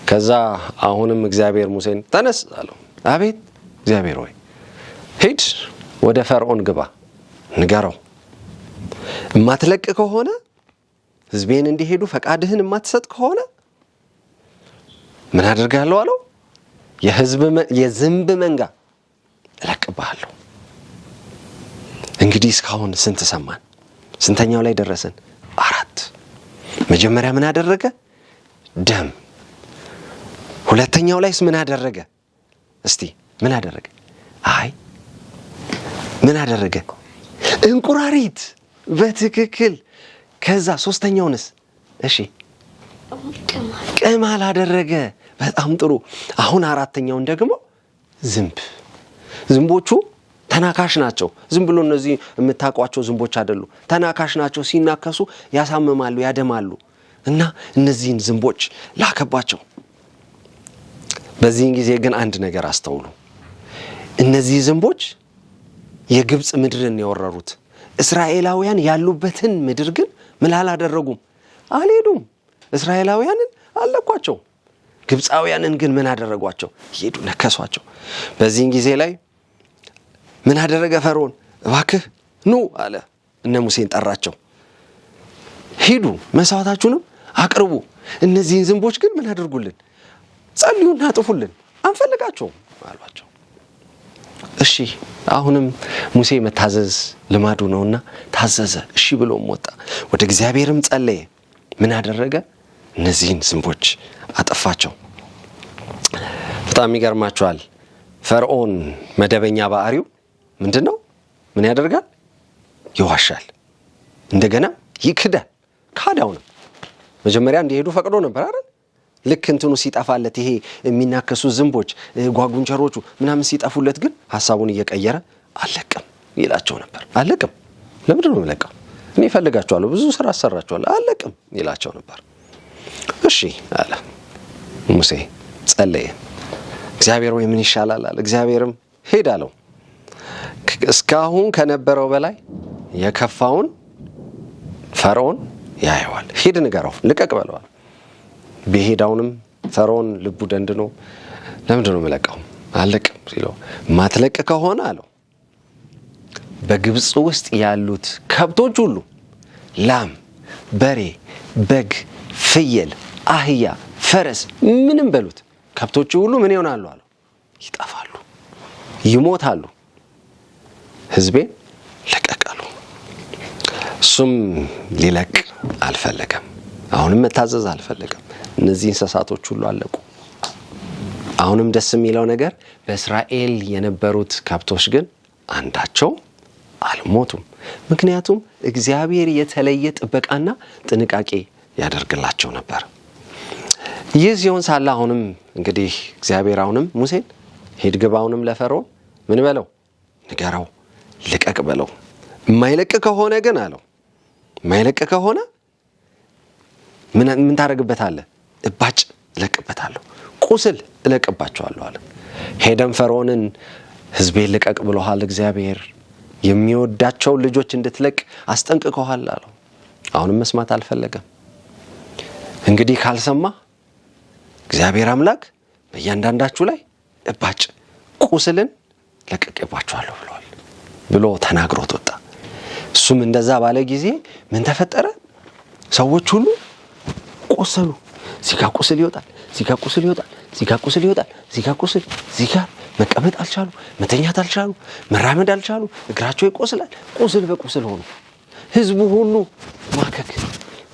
B: ከዛ አሁንም እግዚአብሔር ሙሴን ተነስ አለው። አቤት እግዚአብሔር ሆይ፣ ሂድ ወደ ፈርዖን ግባ፣ ንገረው የማትለቅ ከሆነ ህዝቤን እንዲሄዱ ፈቃድህን የማትሰጥ ከሆነ ምን አደርጋለሁ አለው? የዝንብ መንጋ እለቅብሃለሁ። እንግዲህ እስካሁን ስንት ሰማን? ስንተኛው ላይ ደረሰን? 4። መጀመሪያ ምን አደረገ? ደም። ሁለተኛው ላይስ ምን አደረገ? እስቲ ምን አደረገ? ምን አደረገ? እንቁራሪት። በትክክል። ከዛ ሶስተኛውንስ? እሺ ቅማል አደረገ። በጣም ጥሩ። አሁን 4ኛውን ደግሞ ዝንብ። ዝንቦቹ ተናካሽ ናቸው። ዝም ብሎ እነዚህ የምታውቋቸው ዝንቦች አይደሉ። ተናካሽ ናቸው። ሲናከሱ ያሳምማሉ፣ ያደማሉ። እና እነዚህን ዝንቦች ላከባቸው። በዚህን ጊዜ ግን አንድ ነገር አስተውሉ። እነዚህ ዝንቦች የግብፅ ምድርን የወረሩት፣ እስራኤላውያን ያሉበትን ምድር ግን ምን አላደረጉም? አልሄዱም። እስራኤላውያንን አለቋቸው። ግብፃውያንን ግን ምን አደረጓቸው? ሄዱ፣ ነከሷቸው። በዚህን ጊዜ ላይ ምን አደረገ ፈርዖን? እባክህ ኑ አለ። እነ ሙሴን ጠራቸው። ሂዱ፣ መስዋዕታችሁንም አቅርቡ። እነዚህን ዝንቦች ግን ምን አድርጉልን? ጸልዩና አጥፉልን፣ አንፈልጋቸውም አሏቸው። እሺ፣ አሁንም ሙሴ መታዘዝ ልማዱ ነውና ታዘዘ። እሺ ብሎም ወጣ፣ ወደ እግዚአብሔርም ጸለየ። ምን አደረገ? እነዚህን ዝንቦች አጠፋቸው። በጣም ይገርማቸዋል። ፈርዖን መደበኛ ባህሪው ምንድን ነው? ምን ያደርጋል? ይዋሻል፣ እንደገና ይክዳል። ካዳውንም መጀመሪያ እንዲሄዱ ፈቅዶ ነበር አይደል? ልክ እንትኑ ሲጠፋለት፣ ይሄ የሚናከሱ ዝንቦች ጓጉንቸሮቹ ምናምን ሲጠፉለት ግን ሐሳቡን እየቀየረ አለቅም ይላቸው ነበር። አለቅም፣ ለምንድን ነው የምለቀው? እኔ እፈልጋቸዋለሁ፣ ብዙ ስራ አሰራቸዋለሁ፣ አለቅም ይላቸው ነበር። እሺ አለ ሙሴ፣ ጸለየ። እግዚአብሔር ወይ ምን ይሻላል አለ። እግዚአብሔርም ሄድ አለው። እስካሁን ከነበረው በላይ የከፋውን ፈርዖን ያየዋል። ሂድ ንገረው፣ ልቀቅ በለዋል። በሄዳውንም ፈርዖን ልቡ ደንድኖ ለምንድን ነው የምለቀው? አለቅም ሲለው፣ ማትለቅ ከሆነ አለው በግብፅ ውስጥ ያሉት ከብቶች ሁሉ፣ ላም፣ በሬ፣ በግ፣ ፍየል፣ አህያ፣ ፈረስ፣ ምንም በሉት ከብቶች ሁሉ ምን ይሆናሉ አለው? ይጠፋሉ፣ ይሞታሉ። ህዝቤን ለቀቃሉ። እሱም ሊለቅ አልፈለገም። አሁንም መታዘዝ አልፈለገም። እነዚህ እንስሳቶች ሁሉ አለቁ። አሁንም ደስ የሚለው ነገር በእስራኤል የነበሩት ከብቶች ግን አንዳቸው አልሞቱም። ምክንያቱም እግዚአብሔር የተለየ ጥበቃና ጥንቃቄ ያደርግላቸው ነበር። ይህ ሲሆን ሳለ አሁንም እንግዲህ እግዚአብሔር አሁንም ሙሴን ሂድ ግባውንም ለፈርዖን ምን በለው? ንገረው፣ ልቀቅ በለው። የማይለቅ ከሆነ ግን አለው የማይለቅ ከሆነ ምን ታደርግበታለህ? እባጭ እለቅበታለሁ፣ ቁስል እለቅባቸዋለሁ አለ። ሄደም ፈርዖንን ህዝቤን ልቀቅ ብሎሃል እግዚአብሔር፣ የሚወዳቸው ልጆች እንድትለቅ አስጠንቅቀዋል አለው። አሁንም መስማት አልፈለገም። እንግዲህ ካልሰማ እግዚአብሔር አምላክ በእያንዳንዳችሁ ላይ እባጭ ቁስልን ለቅቄባችኋለሁ ብሏል ብሎ ተናግሮት ወጣ። እሱም እንደዛ ባለ ጊዜ ምን ተፈጠረ? ሰዎች ሁሉ ቆሰሉ። እዚጋ ቁስል ይወጣል፣ እዚጋ ቁስል ይወጣል፣ እዚጋ ቁስል ይወጣል፣ እዚጋ ቁስል፣ እዚጋ መቀመጥ አልቻሉ፣ መተኛት አልቻሉ፣ መራመድ አልቻሉ፣ እግራቸው ይቆስላል። ቁስል በቁስል ሆኑ። ህዝቡ ሁሉ ማከክ፣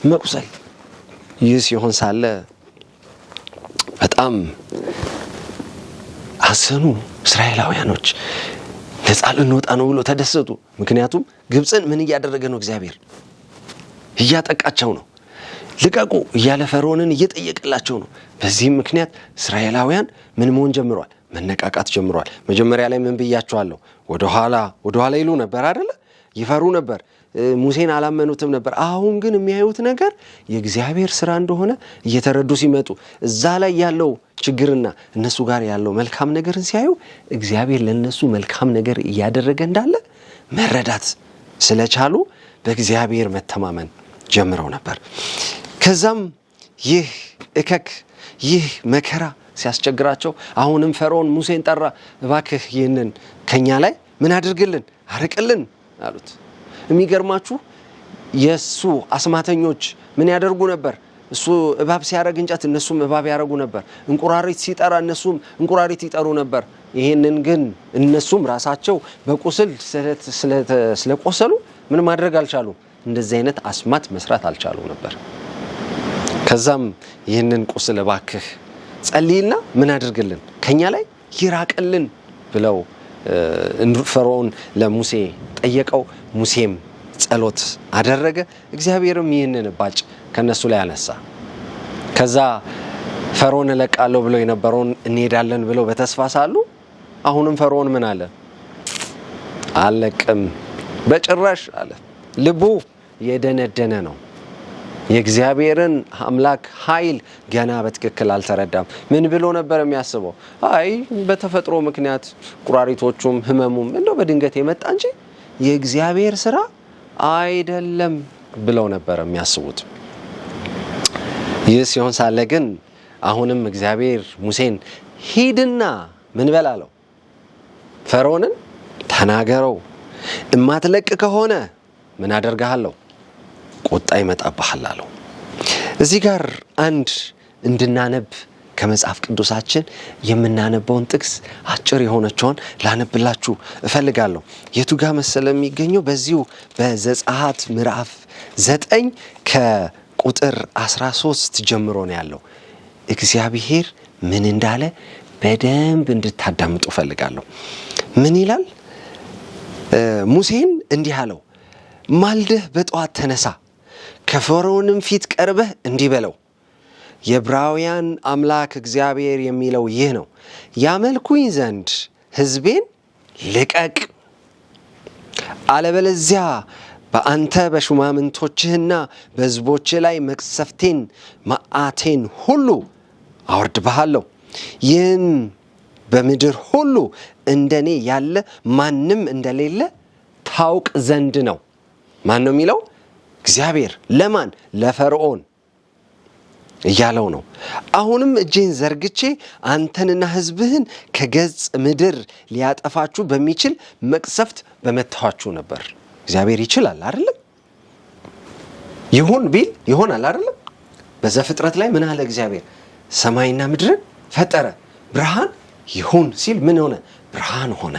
B: መቁሰል። ይህ ሲሆን ሳለ በጣም አዘኑ። እስራኤላውያኖች ነፃ ልንወጣ ነው ብሎ ተደሰቱ። ምክንያቱም ግብፅን ምን እያደረገ ነው? እግዚአብሔር እያጠቃቸው ነው። ልቀቁ እያለ ፈርዖንን እየጠየቀላቸው ነው። በዚህም ምክንያት እስራኤላውያን ምን መሆን ጀምሯል? መነቃቃት ጀምሯል። መጀመሪያ ላይ ምን ብያቸዋለሁ? ወደኋላ ይሉ ነበር አይደለ? ይፈሩ ነበር። ሙሴን አላመኑትም ነበር። አሁን ግን የሚያዩት ነገር የእግዚአብሔር ስራ እንደሆነ እየተረዱ ሲመጡ እዛ ላይ ያለው ችግርና እነሱ ጋር ያለው መልካም ነገርን ሲያዩ እግዚአብሔር ለነሱ መልካም ነገር እያደረገ እንዳለ መረዳት ስለቻሉ በእግዚአብሔር መተማመን ጀምረው ነበር። ከዛም ይህ እከክ ይህ መከራ ሲያስቸግራቸው አሁንም ፈርዖን ሙሴን ጠራ። እባክህ ይህንን ከኛ ላይ ምን አድርግልን አርቅልን አሉት። የሚገርማችሁ የሱ አስማተኞች ምን ያደርጉ ነበር? እሱ እባብ ሲያረግ እንጨት እነሱም እባብ ያረጉ ነበር። እንቁራሪት ሲጠራ እነሱም እንቁራሪት ይጠሩ ነበር። ይህንን ግን እነሱም ራሳቸው በቁስል ስለቆሰሉ ምን ማድረግ አልቻሉም። እንደዚህ አይነት አስማት መስራት አልቻሉ ነበር። ከዛም ይህንን ቁስል እባክህ ጸልይና ምን አድርግልን ከኛ ላይ ይራቅልን ብለው ፈርዖን ለሙሴ ጠየቀው። ሙሴም ጸሎት አደረገ። እግዚአብሔርም ይህንን እባጭ ከነሱ ላይ አነሳ። ከዛ ፈርዖን እለቃለሁ ብለው የነበረውን እንሄዳለን ብለው በተስፋ ሳሉ አሁንም ፈርዖን ምን አለ? አለቅም በጭራሽ አለ። ልቡ የደነደነ ነው። የእግዚአብሔርን አምላክ ኃይል ገና በትክክል አልተረዳም። ምን ብሎ ነበር የሚያስበው? አይ በተፈጥሮ ምክንያት ቁራሪቶቹም ህመሙም እንደው በድንገት የመጣ እንጂ የእግዚአብሔር ስራ አይደለም ብለው ነበር የሚያስቡት። ይህ ሲሆን ሳለ ግን አሁንም እግዚአብሔር ሙሴን ሂድና ምን በላለው? ፈርዖንን ተናገረው፣ እማትለቅ ከሆነ ምን አደርግሃለሁ? ቁጣ ይመጣብሃል አለው። እዚህ ጋር አንድ እንድናነብ ከመጽሐፍ ቅዱሳችን የምናነበውን ጥቅስ አጭር የሆነችውን ላነብላችሁ እፈልጋለሁ። የቱ ጋር መሰለ የሚገኘው? በዚሁ በዘጸአት ምዕራፍ 9 ከቁጥር 13 ጀምሮ ነው ያለው። እግዚአብሔር ምን እንዳለ በደንብ እንድታዳምጡ እፈልጋለሁ። ምን ይላል? ሙሴን እንዲህ አለው፣ ማልደህ በጠዋት ተነሳ፣ ከፈርዖንም ፊት ቀርበህ እንዲህ በለው፣ የዕብራውያን አምላክ እግዚአብሔር የሚለው ይህ ነው፣ ያመልኩኝ ዘንድ ሕዝቤን ልቀቅ፣ አለበለዚያ በአንተ በሹማምንቶችህና በሕዝቦችህ ላይ መቅሰፍቴን መዓቴን ሁሉ አወርድብሃለሁ። ይህን በምድር ሁሉ እንደኔ ያለ ማንም እንደሌለ ታውቅ ዘንድ ነው። ማን ነው የሚለው? እግዚአብሔር። ለማን? ለፈርዖን እያለው ነው። አሁንም እጄን ዘርግቼ አንተንና ሕዝብህን ከገጽ ምድር ሊያጠፋችሁ በሚችል መቅሰፍት በመታኋችሁ ነበር። እግዚአብሔር ይችላል አይደለም? ይሁን ቢል ይሆናል አይደለም? በዘፍጥረት ላይ ምን አለ እግዚአብሔር? ሰማይና ምድርን ፈጠረ። ብርሃን ይሁን ሲል ምን ሆነ? ብርሃን ሆነ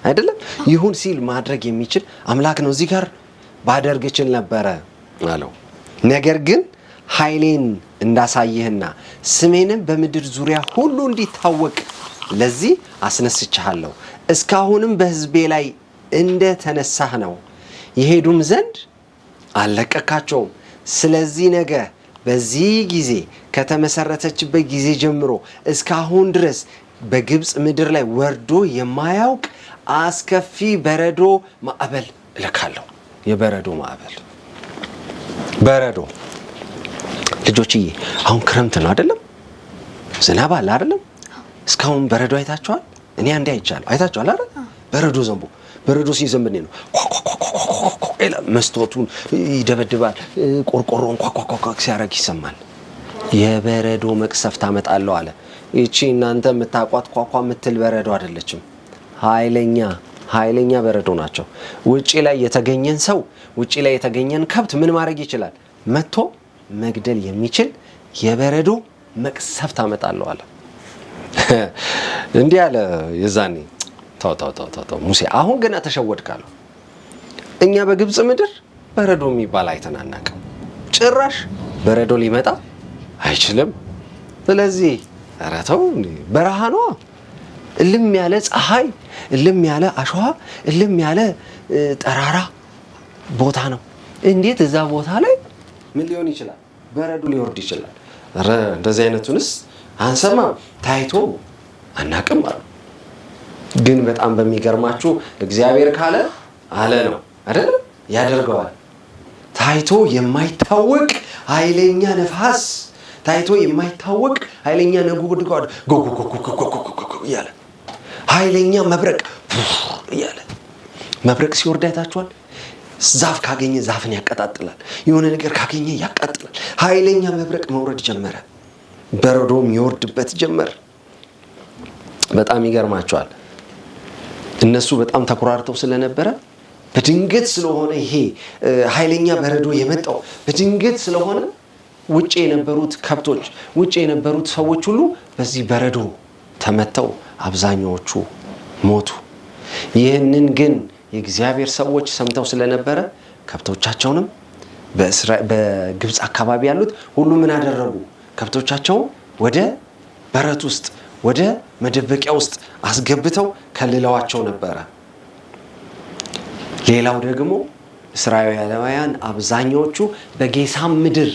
B: አይደለም? ይሁን ሲል ማድረግ የሚችል አምላክ ነው። እዚህ ጋር ባደርግ እችል ነበረ አለው። ነገር ግን ኃይሌን እንዳሳየህና ስሜንም በምድር ዙሪያ ሁሉ እንዲታወቅ ለዚህ አስነስቻለሁ። እስካሁንም በሕዝቤ ላይ እንደ ተነሳህ ነው። ይሄዱም ዘንድ አልለቀካቸውም። ስለዚህ ነገ በዚህ ጊዜ ከተመሰረተችበት ጊዜ ጀምሮ እስካሁን ድረስ በግብፅ ምድር ላይ ወርዶ የማያውቅ አስከፊ በረዶ ማዕበል እልካለሁ። የበረዶ ማዕበል። በረዶ ልጆችዬ፣ አሁን ክረምት ነው አይደለም? ዝናብ አለ አይደለም? እስካሁን በረዶ አይታችኋል? እኔ አንዴ አይቻለሁ። አይታችኋል አይደል? በረዶ ዘንቦ በረዶ ሲዘንብ ነው መስታወቱን ይደበድባል። ቆርቆሮን ኳኳኳ ሲያረግ ይሰማል። የበረዶ መቅሰፍት አመጣለሁ አለ። እቺ እናንተ የምታቋት ኳኳ የምትል በረዶ አይደለችም። ኃይለኛ በረዶ ናቸው። ውጪ ላይ የተገኘን ሰው፣ ውጪ ላይ የተገኘን ከብት ምን ማድረግ ይችላል? መጥቶ መግደል የሚችል የበረዶ መቅሰፍት አመጣለሁ አለ። እንዲህ አለ የዛኔ። ተው ሙሴ፣ አሁን ገና ተሸወድካለሁ። እኛ በግብፅ ምድር በረዶ የሚባል አይተናናቅም። ጭራሽ በረዶ ሊመጣ አይችልም። ስለዚህ ኧረ ተው፣ በረሃ ነዋ። እልም ያለ ፀሐይ፣ እልም ያለ አሸዋ፣ እልም ያለ ጠራራ ቦታ ነው። እንዴት እዛ ቦታ ላይ ምን ሊሆን ይችላል? በረዶ ሊወርድ ይችላል? ኧረ እንደዚህ አይነቱንስ አንሰማ፣ ታይቶ አናቅም አሉ። ግን በጣም በሚገርማችሁ እግዚአብሔር ካለ አለ ነው አይደል? ያደርገዋል። ታይቶ የማይታወቅ ኃይለኛ ነፋስ፣ ታይቶ የማይታወቅ ኃይለኛ ነጎድጓድ ጎጎጎጎጎጎጎ እያለ ኃይለኛ መብረቅ እያለ መብረቅ ሲወርድ አይታችኋል? ዛፍ ካገኘ ዛፍን ያቀጣጥላል። የሆነ ነገር ካገኘ ያቃጥላል። ኃይለኛ መብረቅ መውረድ ጀመረ። በረዶም ይወርድበት ጀመረ። በጣም ይገርማቸዋል። እነሱ በጣም ተኮራርተው ስለነበረ በድንገት ስለሆነ ይሄ ኃይለኛ በረዶ የመጣው በድንገት ስለሆነ ውጭ የነበሩት ከብቶች፣ ውጭ የነበሩት ሰዎች ሁሉ በዚህ በረዶ ተመተው አብዛኛዎቹ ሞቱ። ይህንን ግን የእግዚአብሔር ሰዎች ሰምተው ስለነበረ ከብቶቻቸውንም በግብፅ አካባቢ ያሉት ሁሉ ምን አደረጉ? ከብቶቻቸውን ወደ በረት ውስጥ ወደ መደበቂያ ውስጥ አስገብተው ከልለዋቸው ነበረ። ሌላው ደግሞ እስራኤላውያን አብዛኛዎቹ በጌሳም ምድር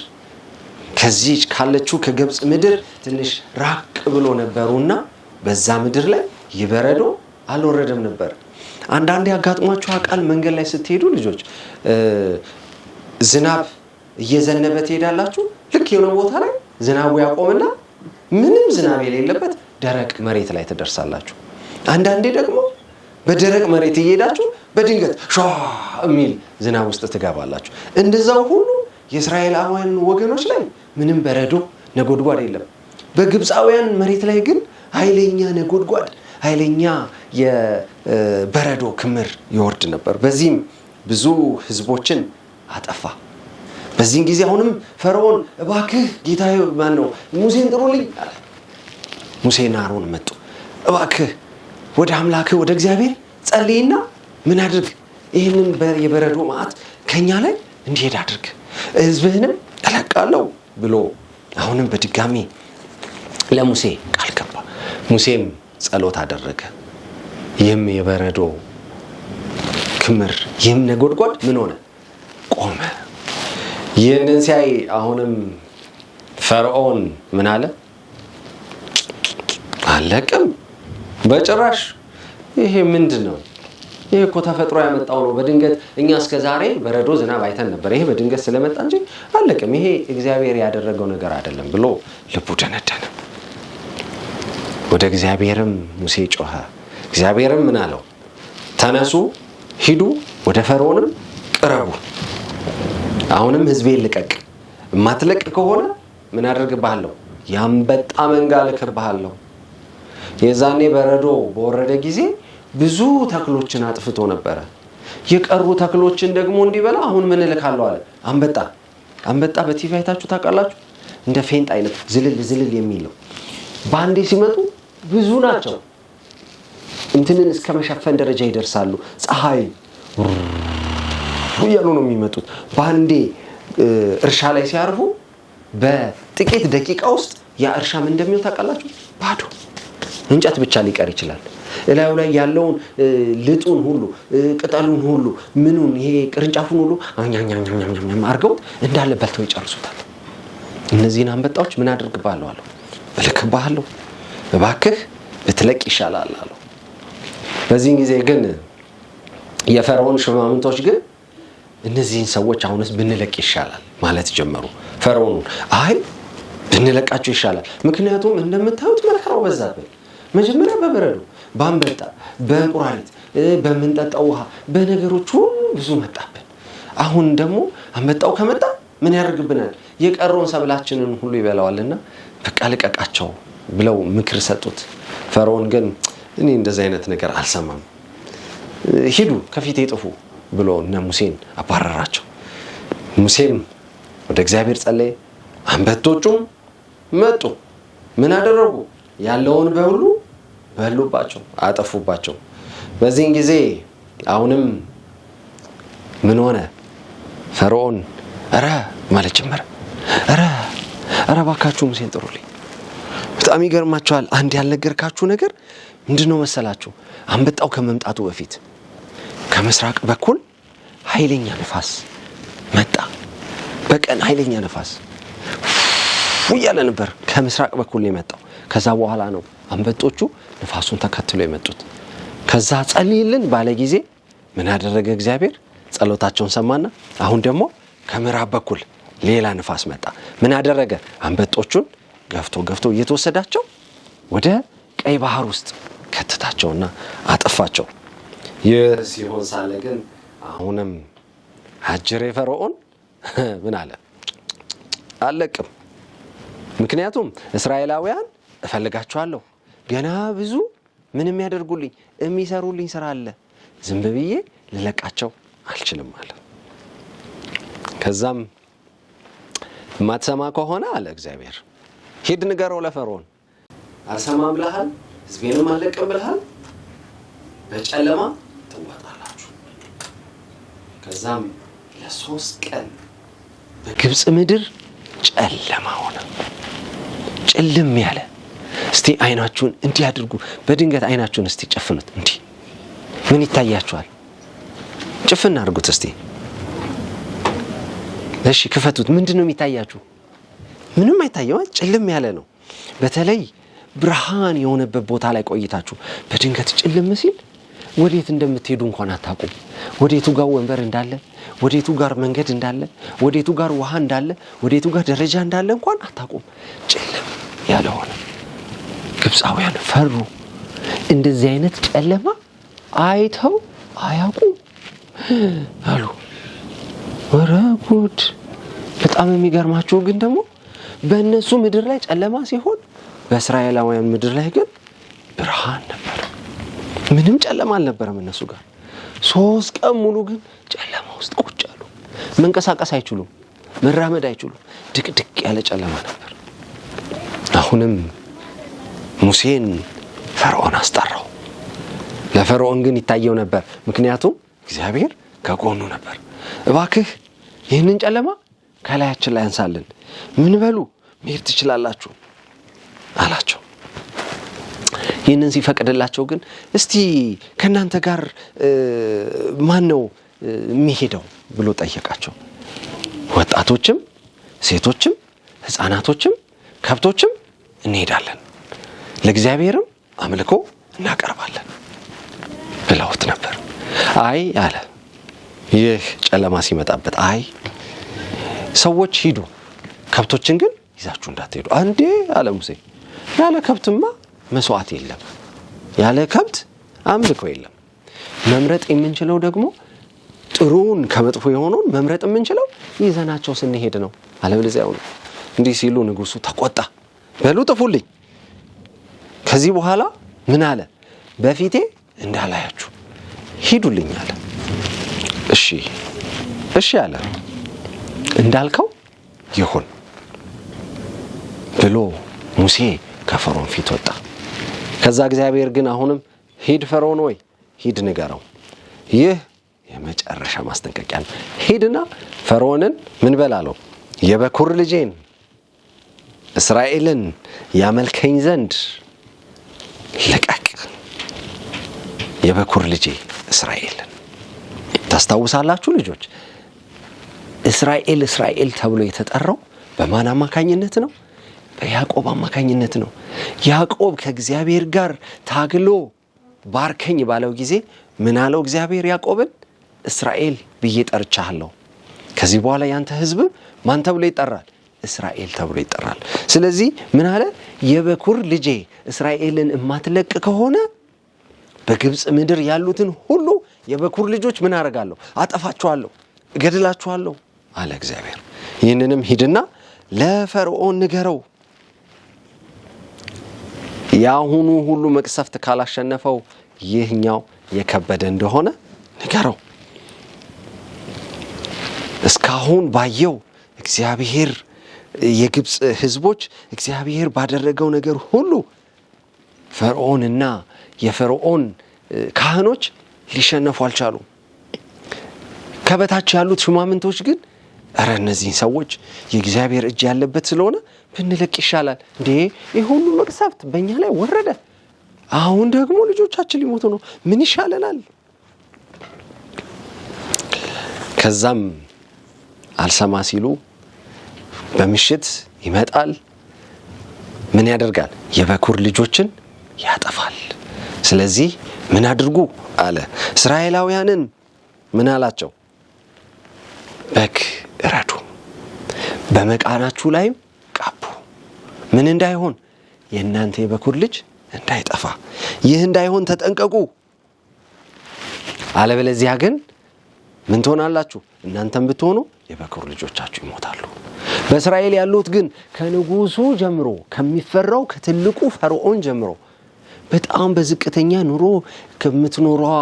B: ከዚህ ካለችው ከግብፅ ምድር ትንሽ ራቅ ብሎ ነበሩና በዛ ምድር ላይ ይበረዶ አልወረደም ነበር። አንዳንዴ ያጋጥሟችሁ አቃል መንገድ ላይ ስትሄዱ ልጆች ዝናብ እየዘነበ ትሄዳላችሁ። ልክ የሆነ ቦታ ላይ ዝናቡ ያቆምና ምንም ዝናብ የሌለበት ደረቅ መሬት ላይ ትደርሳላችሁ። አንዳንዴ ደግሞ በደረቅ መሬት እየሄዳችሁ በድንገት ሻ የሚል ዝናብ ውስጥ ትገባላችሁ። እንደዛው ሁሉ የእስራኤላውያን ወገኖች ላይ ምንም በረዶ ነጎድጓድ የለም። በግብፃውያን መሬት ላይ ግን ኃይለኛ ነጎድጓድ፣ ኃይለኛ የበረዶ ክምር ይወርድ ነበር። በዚህም ብዙ ህዝቦችን አጠፋ። በዚህን ጊዜ አሁንም ፈርዖን እባክህ ጌታዬ ማን ነው ሙሴን ጥሩልኝ አለ። ሙሴና አሮን መጡ። እባክህ ወደ አምላክህ ወደ እግዚአብሔር ጸልይና ምን አድርግ፣ ይህንን የበረዶ መዓት ከኛ ላይ እንዲሄድ አድርግ፣ ህዝብህንም እለቃለሁ ብሎ አሁንም በድጋሚ ለሙሴ ቃል ገባ። ሙሴም ጸሎት አደረገ። ይህም የበረዶ ክምር ይህም ነጎድጓድ ምን ሆነ? ቆመ። ይህንን ሲያይ አሁንም ፈርዖን ምን አለ? አለቅም በጭራሽ። ይሄ ምንድን ነው? ይሄ እኮ ተፈጥሮ ያመጣው ነው። በድንገት እኛ እስከ ዛሬ በረዶ ዝናብ አይተን ነበር። ይሄ በድንገት ስለመጣ እንጂ አለቅም። ይሄ እግዚአብሔር ያደረገው ነገር አይደለም ብሎ ልቡ ደነደነ። ወደ እግዚአብሔርም ሙሴ ጮኸ። እግዚአብሔርም ምን አለው? ተነሱ፣ ሂዱ፣ ወደ ፈርዖንም ቅረቡ። አሁንም ህዝቤን ልቀቅ። የማትለቅ ከሆነ ምን አደርግብሃለሁ? የአንበጣ መንጋ ልክብሃለሁ። የዛኔ በረዶ በወረደ ጊዜ ብዙ ተክሎችን አጥፍቶ ነበረ። የቀሩ ተክሎችን ደግሞ እንዲበላ አሁን ምን እልካለሁ አለ? አንበጣ። አንበጣ በቲቪ አይታችሁ ታውቃላችሁ? እንደ ፌንጥ አይነት ዝልል ዝልል የሚለው በአንዴ ሲመጡ ብዙ ናቸው። እንትንን እስከ መሸፈን ደረጃ ይደርሳሉ። ፀሐይ እያሉ ነው የሚመጡት። በአንዴ እርሻ ላይ ሲያርፉ በጥቂት ደቂቃ ውስጥ ያ እርሻ ምን እንደሚሆን ታውቃላችሁ? ባዶ እንጨት ብቻ ሊቀር ይችላል። እላዩ ላይ ያለውን ልጡን ሁሉ ቅጠሉን ሁሉ ምኑን ይሄ ቅርንጫፉን ሁሉ አኛኛኛኛኛኛም አድርገው እንዳለ በልተው ይጨርሱታል። እነዚህን አንበጣዎች ምን አድርግብሃለሁ አለው? እልክብሃለሁ፣ እባክህ ብትለቅ ይሻላል አለው። በዚህን ጊዜ ግን የፈርዖን ሽማምንቶች ግን እነዚህን ሰዎች አሁንስ ብንለቅ ይሻላል ማለት ጀመሩ። ፈርዖኑን አይ ብንለቃቸው ይሻላል፣ ምክንያቱም እንደምታዩት መከራው በዛብን። መጀመሪያ በበረዶ፣ በአንበጣ፣ በእንቁራሪት፣ በምንጠጣው ውሃ፣ በነገሮች ሁሉ ብዙ መጣብን። አሁን ደግሞ አንበጣው ከመጣ ምን ያደርግብናል? የቀረውን ሰብላችንን ሁሉ ይበላዋልና በቃ ልቀቃቸው ብለው ምክር ሰጡት። ፈርዖን ግን እኔ እንደዚህ አይነት ነገር አልሰማም፣ ሂዱ ከፊቴ ጥፉ ብሎ እነ ሙሴን አባረራቸው። ሙሴም ወደ እግዚአብሔር ጸለየ። አንበጦቹም መጡ። ምን አደረጉ? ያለውን በሁሉ በሉባቸው፣ አጠፉባቸው። በዚህን ጊዜ አሁንም ምን ሆነ? ፈርዖን ኧረ ማለት ጀመረ። ኧረ እባካችሁ ሙሴን ጥሩልኝ። በጣም ይገርማችኋል። አንድ ያልነገርካችሁ ነገር ምንድነው መሰላችሁ? አንበጣው ከመምጣቱ በፊት ከምስራቅ በኩል ኃይለኛ ነፋስ መጣ። በቀን ኃይለኛ ነፋስ እያለ ነበር ከምስራቅ በኩል የመጣው። ከዛ በኋላ ነው አንበጦቹ ነፋሱን ተከትሎ የመጡት። ከዛ ጸልይልን ባለ ጊዜ ምን አደረገ እግዚአብሔር? ጸሎታቸውን ሰማና አሁን ደግሞ ከምዕራብ በኩል ሌላ ነፋስ መጣ። ምን አደረገ? አንበጦቹን ገፍቶ እየተወሰዳቸው ወደ ቀይ ባህር ውስጥ ከተታቸውና አጠፋቸው። ይህ ሲሆን ሳለ ግን አሁንም አጅሬ ፈርዖን ምን አለ? አለቅም። ምክንያቱም እስራኤላውያን እፈልጋቸዋለሁ፣ ገና ብዙ ምን የሚያደርጉልኝ የሚሰሩልኝ ስራ አለ፣ ዝም ብዬ ልለቃቸው አልችልም አለ። ከዛም ማትሰማ ከሆነ አለ እግዚአብሔር ሂድ ንገረው ለፈርዖን፣ አልሰማም ብለሃል፣ ሕዝቤንም አልለቅም ብለሃል፣ በጨለማ ትዋጣላችሁ። ከዛም ለ3 ቀን በግብፅ ምድር ጨለማ ሆነ፣ ጨልም ያለ። እስቲ አይናችሁን እንዲህ አድርጉ፣ በድንገት አይናችሁን እስቲ ጨፍኑት። እንዲህ ምን ይታያችኋል? ጭፍን አድርጉት እስቲ። እሺ ክፈቱት። ምንድነው የሚታያችሁ? ምንም አይታየው፣ ጨልም ያለ ነው። በተለይ ብርሃን የሆነበት ቦታ ላይ ቆይታችሁ በድንገት ጨልም ሲል ወዴት እንደምትሄዱ እንኳን አታውቁም። ወዴቱ ጋር ወንበር እንዳለ፣ ወዴቱ ጋር መንገድ እንዳለ፣ ወዴቱ ጋር ውሃ እንዳለ፣ ወዴቱ ጋር ደረጃ እንዳለ እንኳን አታውቁም። ጨልም ያለ ሆነ። ግብፃውያን ፈሩ። እንደዚህ አይነት ጨለማ አይተው አያውቁም አሉ። ወረ ጉድ! በጣም የሚገርማችሁ ግን ደግሞ በእነሱ ምድር ላይ ጨለማ ሲሆን በእስራኤላውያን ምድር ላይ ግን ብርሃን ነበር። ምንም ጨለማ አልነበረም እነሱ ጋር። 3 ቀን ሙሉ ግን ጨለማ ውስጥ ቁጭ አሉ። መንቀሳቀስ አይችሉም፣ መራመድ አይችሉም። ድቅድቅ ያለ ጨለማ ነበር። አሁንም ሙሴን ፈርዖን አስጠራው። ለፈርዖን ግን ይታየው ነበር፣ ምክንያቱም እግዚአብሔር ከጎኑ ነበር። እባክህ ይህንን ጨለማ ከላያችን ላይ አንሳልን፣ ምን በሉ መሄድ ትችላላችሁ አላቸው። ይህንን ሲፈቅድላቸው ግን እስቲ ከእናንተ ጋር ማን ነው የሚሄደው ብሎ ጠየቃቸው። ወጣቶችም፣ ሴቶችም፣ ሕፃናቶችም ከብቶችም እንሄዳለን፣ ለእግዚአብሔርም አምልኮ እናቀርባለን ብለውት ነበር። አይ አለ። ይህ ጨለማ ሲመጣበት አይ ሰዎች ሂዱ፣ ከብቶችን ግን ይዛችሁ እንዳትሄዱ። አንዴ አለ ሙሴ፣ ያለ ከብትማ መስዋዕት የለም፣ ያለ ከብት አምልኮ የለም። መምረጥ የምንችለው ደግሞ ጥሩን ከመጥፎ የሆነውን መምረጥ የምንችለው ይዘናቸው ስንሄድ ነው። አለበለዚያ ነው። እንዲህ ሲሉ ንጉሱ ተቆጣ። በሉ ጥፉልኝ። ከዚህ በኋላ ምን አለ? በፊቴ እንዳላያችሁ ሂዱልኝ አለ። እሺ አለ። እንዳልከው ይሁን ብሎ ሙሴ ከፈርዖን ፊት ወጣ። ከዛ እግዚአብሔር ግን አሁንም ሂድ ፈርዖን ወይ ሂድ ንገረው፣ ይህ የመጨረሻ ማስጠንቀቂያ ነው። ሂድና ፈርዖንን ምን በላለው? የበኩር ልጄን እስራኤልን ያመልከኝ ዘንድ ልቀቅ። የበኩር ልጄ እስራኤልን ታስታውሳላችሁ ልጆች? እስራኤል ተብሎ የተጠራው በማን አማካኝነት ነው? በያዕቆብ አማካኝነት ነው። ያዕቆብ ከእግዚአብሔር ጋር ታግሎ ባርከኝ ባለው ጊዜ ምን አለው እግዚአብሔር ያዕቆብን? እስራኤል ብዬ ጠርቻለሁ። ከዚህ በኋላ ያንተ ሕዝብ ማን ተብሎ ይጠራል? እስራኤል ተብሎ ይጠራል። ስለዚህ ምን አለ? የበኩር ልጄ እስራኤልን እማትለቅ ከሆነ በግብፅ ምድር ያሉትን ሁሉ የበኩር ልጆች ምን አደርጋለሁ? አጠፋቸዋለሁ፣ እገድላቸዋለሁ አለ እግዚአብሔር። ይህንንም ሂድና ለፈርዖን ንገረው፣ ያሁኑ ሁሉ መቅሰፍት ካላሸነፈው ይህኛው የከበደ እንደሆነ ንገረው። እስካሁን ባየው እግዚአብሔር የግብፅ ህዝቦች እግዚአብሔር ባደረገው ነገር ሁሉ ፈርዖንና የፈርዖን ካህኖች ሊሸነፉ አልቻሉም። ከበታች ያሉት ሹማምንቶች ግን እረ እነዚህን ሰዎች የእግዚአብሔር እጅ ያለበት ስለሆነ ብንለቅ ይሻላል። እንዴ ይህ ሁሉ መቅሰፍት በእኛ ላይ ወረደ፣ አሁን ደግሞ ልጆቻችን ሊሞቱ ነው፣ ምን ይሻለናል? ከዛም አልሰማ ሲሉ በምሽት ይመጣል። ምን ያደርጋል? የበኩር ልጆችን ያጠፋል። ስለዚህ ምን አድርጉ አለ። እስራኤላውያንን ምን አላቸው? በግ እረዱ፣ በመቃናችሁ ላይም ቀቡ። ምን እንዳይሆን? የእናንተ የበኩር ልጅ እንዳይጠፋ። ይህ እንዳይሆን ተጠንቀቁ። አለበለዚያ ግን ምን ትሆናላችሁ? እናንተም ብትሆኑ የበኩር ልጆቻችሁ ይሞታሉ። በእስራኤል ያሉት ግን ከንጉሱ ጀምሮ ከሚፈራው ከትልቁ ፈርዖን ጀምሮ በጣም በዝቅተኛ ኑሮ ከምትኖረዋ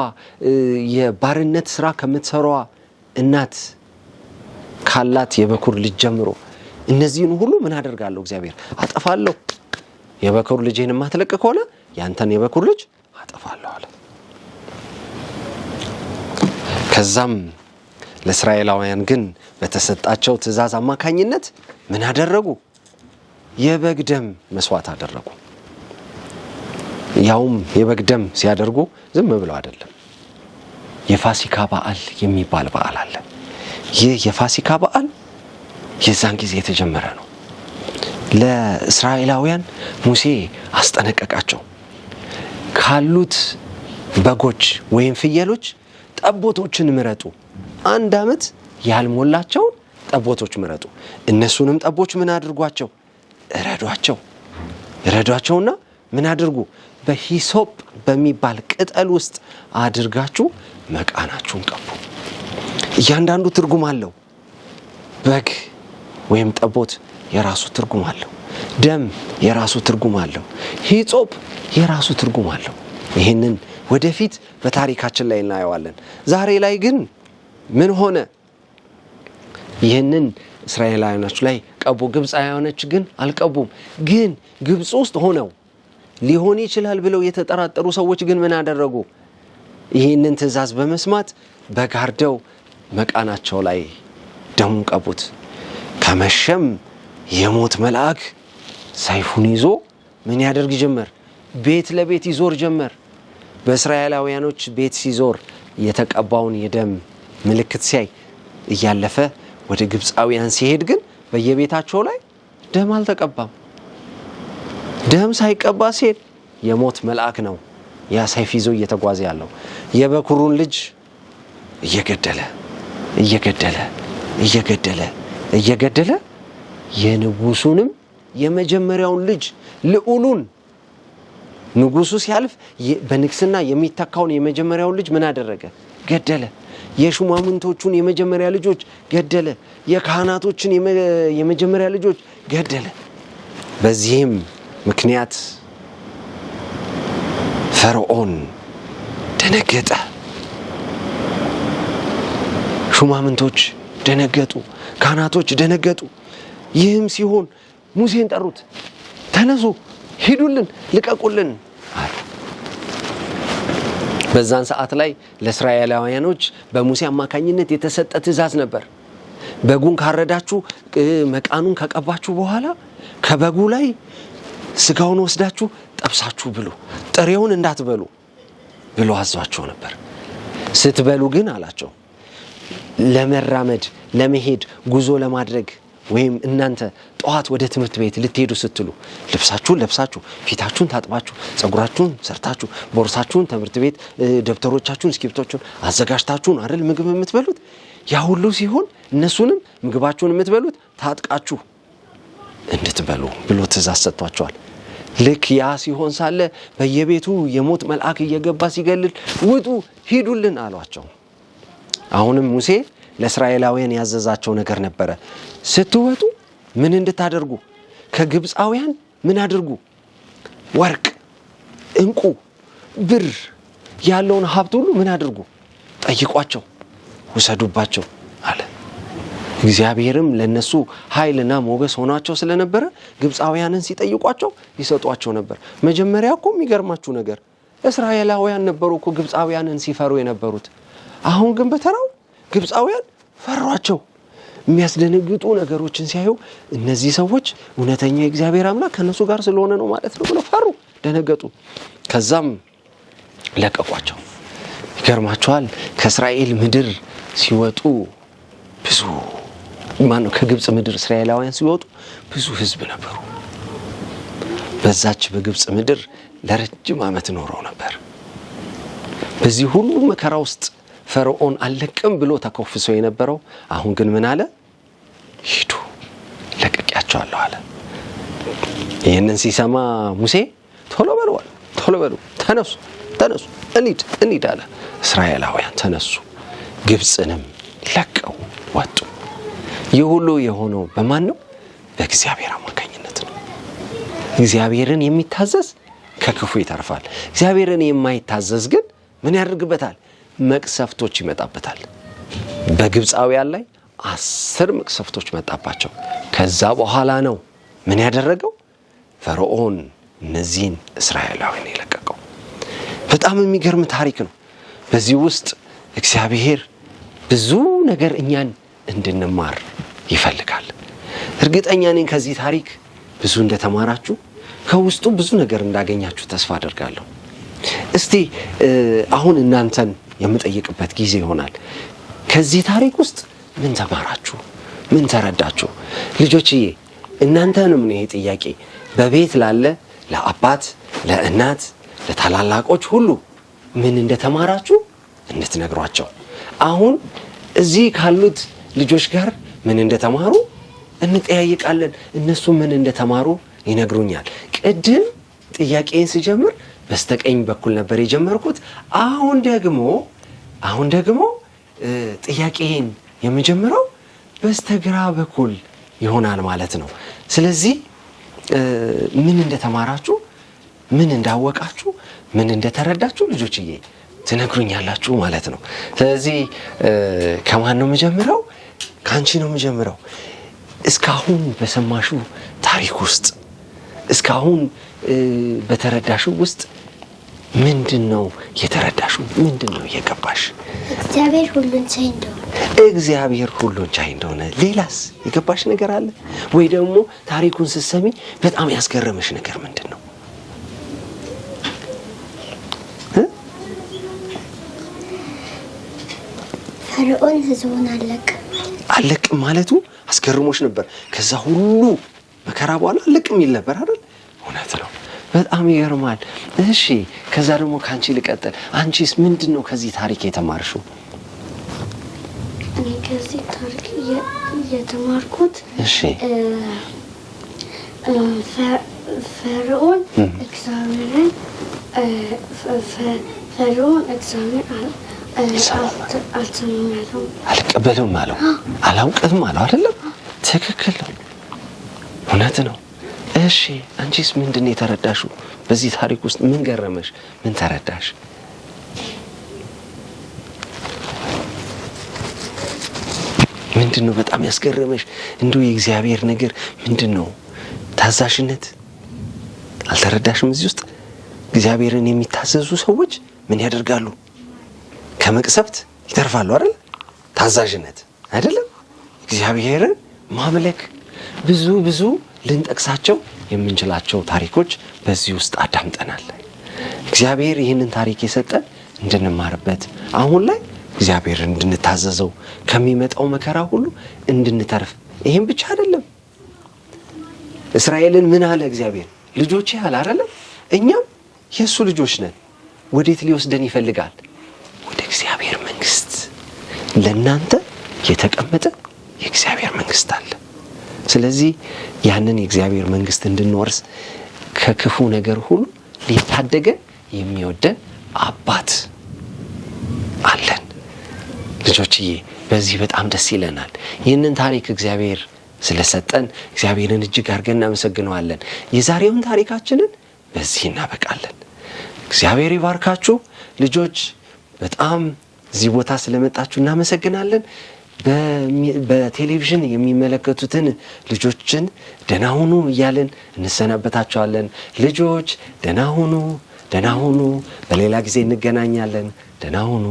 B: የባርነት ስራ ከምትሰራዋ እናት ካላት የበኩር ልጅ ጀምሮ እነዚህን ሁሉ ምን አደርጋለሁ? እግዚአብሔር አጠፋለሁ። የበኩር ልጅን ማትለቅ ከሆነ ያንተን የበኩር ልጅ አጠፋለሁ አለ። ከዛም ለእስራኤላውያን ግን በተሰጣቸው ትእዛዝ አማካኝነት ምን አደረጉ? የበግ ደም መስዋዕት አደረጉ። ያውም የበግ ደም ሲያደርጉ ዝም ብለው አይደለም። የፋሲካ በዓል የሚባል በዓል አለ። ይህ የፋሲካ በዓል የዛን ጊዜ የተጀመረ ነው። ለእስራኤላውያን ሙሴ አስጠነቀቃቸው። ካሉት በጎች ወይም ፍየሎች ጠቦቶችን ምረጡ። 1 ዓመት ያልሞላቸው ጠቦቶች ምረጡ። እነሱንም ጠቦች ምን አድርጓቸው? እረዷቸውና ምን አድርጉ? በሂሶጵ በሚባል ቅጠል ውስጥ አድርጋችሁ መቃናችሁን ቀቡ። እያንዳንዱ ትርጉም አለው። በግ ወይም ጠቦት የራሱ ትርጉም አለው። ደም የራሱ ትርጉም አለው። ሂሶጵ የራሱ ትርጉም አለው። ይህንን ወደፊት በታሪካችን ላይ እናየዋለን። ዛሬ ላይ ግን ምን ሆነ? ይህንን እስራኤላውያኖች ላይ ቀቡ። ግብፃውያኖች ግን አልቀቡም። ግን ግብፅ ውስጥ ሆነው ሊሆን ይችላል ብለው የተጠራጠሩ ሰዎች ግን ምን አደረጉ? ይህንን ትእዛዝ በመስማት በጋርደው መቃናቸው ላይ ደሙን ቀቡት። ከመሸም የሞት መልአክ ሰይፉን ይዞ ምን ያደርግ ጀመር? ቤት ለቤት ይዞር ጀመር። በእስራኤላውያኖች ቤት ሲዞር የተቀባውን የደም ምልክት ሲያይ እያለፈ ወደ ግብፃውያን ሲሄድ ግን በየቤታቸው ላይ ደም አልተቀባም። ደም ሳይቀባ ሲሄድ የሞት መልአክ ነው ያ ሰይፍ ይዞ እየተጓዘ ያለው። የበኩሩን ልጅ እየገደለ የንጉሱንም የመጀመሪያውን ልጅ ልዑሉን ንጉሱ ሲያልፍ በንግስና የሚተካውን የመጀመሪያውን ልጅ ምን አደረገ? ገደለ። የሹማምንቶቹን የመጀመሪያ ልጆች ገደለ። የካህናቶችን የመጀመሪያ ልጆች ገደለ። በዚህም ምክንያት ፈርዖን ደነገጠ። ሹማምንቶች ደነገጡ። ካህናቶች ደነገጡ። ይህም ሲሆን ሙሴን ጠሩት። ተነሱ፣ ሂዱልን፣ ልቀቁልን አሉ። በዛን ሰዓት ላይ ለእስራኤላውያኖች በሙሴ አማካኝነት የተሰጠ ትእዛዝ ነበር። በጉን ካረዳችሁ መቃኑን ከቀባችሁ በኋላ ከበጉ ላይ ስጋውን ወስዳችሁ ጠብሳችሁ ብሉ፣ ጥሬውን እንዳትበሉ ብሎ አዟቸው ነበር። ስትበሉ ግን አላቸው ለመራመድ ለመሄድ ጉዞ ለማድረግ ወይም እናንተ ጠዋት ወደ ትምህርት ቤት ልትሄዱ ስትሉ ልብሳችሁን ለብሳችሁ ፊታችሁን ታጥባችሁ ጸጉራችሁን ሰርታችሁ ቦርሳችሁን ትምህርት ቤት ደብተሮቻችሁን እስክሪብቶቻችሁን አዘጋጅታችሁን አይደል ምግብ የምትበሉት? ያ ሁሉ ሲሆን እነሱንም ምግባችሁን የምትበሉት ታጥቃችሁ እንድትበሉ ብሎ ትእዛዝ ሰጥቷቸዋል። ልክ ያ ሲሆን ሳለ በየቤቱ የሞት መልአክ እየገባ ሲገልል ውጡ፣ ሂዱልን አሏቸው። አሁንም ሙሴ ለእስራኤላውያን ያዘዛቸው ነገር ነበረ። ስትወጡ ምን እንድታደርጉ? ከግብፃውያን ምን አድርጉ? ወርቅ፣ እንቁ፣ ብር ያለውን ሀብት ሁሉ ምን አድርጉ? ጠይቋቸው፣ ውሰዱባቸው አለ። እግዚአብሔርም ለነሱ ኃይልና ሞገስ ሆኗቸው ስለነበረ ግብፃውያንን ሲጠይቋቸው ይሰጧቸው ነበር። መጀመሪያ እኮ የሚገርማችሁ ነገር እስራኤላውያን ነበሩ እኮ ግብፃውያንን ሲፈሩ የነበሩት። አሁን ግን በተራው ግብፃውያን ፈሯቸው። የሚያስደነግጡ ነገሮችን ሲያዩ እነዚህ ሰዎች እውነተኛ የእግዚአብሔር አምላክ ከነሱ ጋር ስለሆነ ነው ማለት ነው ብለው ፈሩ፣ ደነገጡ። ከዛም ለቀቋቸው። ይገርማቸዋል። ከእስራኤል ምድር ሲወጡ ብዙ ከግብፅ ምድር እስራኤላውያን ሲወጡ ብዙ ሕዝብ ነበሩ። በዛች በግብፅ ምድር ለረጅም ዓመት ኖረው ነበር። በዚህ ሁሉ መከራ ውስጥ ፈርዖን አልለቅም ብሎ ተኮፍሶ የነበረው አሁን ግን ምን አለ? ሂዱ፣ ለቅቄያቸዋለሁ አለ። ይህንን ሲሰማ ሙሴ ቶሎ በሉ፣ ተነሱ፣ እንሂድ አለ። እስራኤላውያን ተነሱ። ግብፅንም ለቀው ወጡ። ይህ ሁሉ የሆነው በማን ነው? በእግዚአብሔር አማካኝነት ነው። እግዚአብሔርን የሚታዘዝ ከክፉ ይተርፋል። እግዚአብሔርን የማይታዘዝ ግን ምን ያደርግበታል? መቅሰፍቶች ይመጣበታል። በግብፃውያን ላይ 10 መቅሰፍቶች መጣባቸው። ከዛ በኋላ ነው ምን ያደረገው? ፈርዖን እነዚህን እስራኤላውያን የለቀቀው። በጣም የሚገርም ታሪክ ነው። በዚህ ውስጥ እግዚአብሔር ብዙ ነገር እኛን እንድንማር ይፈልጋል። እርግጠኛ ነኝ ከዚህ ታሪክ ብዙ እንደተማራችሁ፣ ከውስጡ ብዙ ነገር እንዳገኛችሁ ተስፋ አደርጋለሁ። እስቲ አሁን እናንተን የምጠይቅበት ጊዜ ይሆናል። ከዚህ ታሪክ ውስጥ ምን ተማራችሁ? ምን ተረዳችሁ? ልጆችዬ እናንተንም ነው ይሄ ጥያቄ በቤት ላለ ለአባት፣ ለእናት፣ ለታላላቆች ሁሉ ምን እንደተማራችሁ እንድትነግሯቸው። አሁን እዚህ ካሉት ልጆች ጋር ምን እንደተማሩ እንጠያይቃለን። እነሱ ምን እንደተማሩ ይነግሩኛል። ቅድም ጥያቄን ስጀምር በስተቀኝ በኩል ነበር የጀመርኩት። አሁን ደግሞ ጥያቄን የምጀምረው በስተግራ በኩል ይሆናል ማለት ነው። ስለዚህ ምን እንደተማራችሁ፣ ምን እንዳወቃችሁ፣ ምን እንደተረዳችሁ ልጆችዬ ትነግሩኛላችሁ ማለት ነው። ስለዚህ ከማን ነው የምጀምረው? ከአንቺ ነው የምጀምረው። እስካሁን በሰማሹ ታሪክ ውስጥ እስካሁን በተረዳሽው ውስጥ ምንድን ነው የተረዳሽው? ምንድን ነው የገባሽ?
C: እግዚአብሔር ሁሉን ቻይ እንደሆነ።
B: እግዚአብሔር ሁሉን ቻይ እንደሆነ። ሌላስ የገባሽ ነገር አለ ወይ? ደግሞ ታሪኩን ስትሰሚ በጣም ያስገረመሽ ነገር ምንድን ነው?
C: ፈርዖን ሕዝቡን
B: አለቅም ማለቱ አስገርሞሽ ነበር። ከዛ ሁሉ መከራ በኋላ አለቅም ይል ነበር አይደል? እውነት ነው። በጣም ይገርማል። እሺ ከዛ ደግሞ ካንቺ ልቀጥል። አንቺስ ምንድን ነው ከዚህ ታሪክ የተማርሽው?
C: እኔ ከዚህ ታሪክ የተማርኩት
B: እሺ
C: ፈርዖን እግዚአብሔርን
B: አልቀበልም አለው፣ አላውቅም አለው አይደለም? ትክክል ነው፣ እውነት ነው። እሺ አንቺስ ምንድን ነው የተረዳሽው? በዚህ ታሪክ ውስጥ ምን ገረመሽ? ምን ተረዳሽ? ምንድን ነው በጣም ያስገረመሽ? እንደው የእግዚአብሔር ነገር ምንድን ነው? ታዛዥነት አልተረዳሽም? እዚህ ውስጥ እግዚአብሔርን የሚታዘዙ ሰዎች ምን ያደርጋሉ? ከመቅሰፍት ይተርፋሉ አይደል? ታዛዥነት አይደለም? እግዚአብሔርን ማምለክ። ብዙ ልንጠቅሳቸው የምንችላቸው ታሪኮች በዚህ ውስጥ አዳምጠናል። እግዚአብሔር ይህንን ታሪክ የሰጠን እንድንማርበት፣ አሁን ላይ እግዚአብሔርን እንድንታዘዘው፣ ከሚመጣው መከራ ሁሉ እንድንተርፍ። ይህም ብቻ አይደለም። እስራኤልን ምን አለ እግዚአብሔር? ልጆቼ አለ አይደለም? እኛም የእሱ ልጆች ነን። ወዴት ሊወስደን ይፈልጋል? ወደ እግዚአብሔር መንግስት። ለእናንተ የተቀመጠ የእግዚአብሔር መንግስት አለ። ስለዚህ ያንን የእግዚአብሔር መንግስት እንድንወርስ ከክፉ ነገር ሁሉ ሊታደገን የሚወደን አባት አለን። ልጆችዬ በዚህ በጣም ደስ ይለናል። ይህንን ታሪክ እግዚአብሔር ስለሰጠን እግዚአብሔርን እጅግ አድርገን እናመሰግነዋለን። የዛሬውን ታሪካችንን በዚህ እናበቃለን። እግዚአብሔር ይባርካችሁ ልጆች። በጣም እዚህ ቦታ ስለመጣችሁ እናመሰግናለን። በቴሌቪዥን የሚመለከቱትን ልጆችን ደህና ሁኑ እያልን እንሰናበታቸዋለን። ልጆች ደህና ሁኑ። በሌላ ጊዜ እንገናኛለን። ደህና ሁኑ።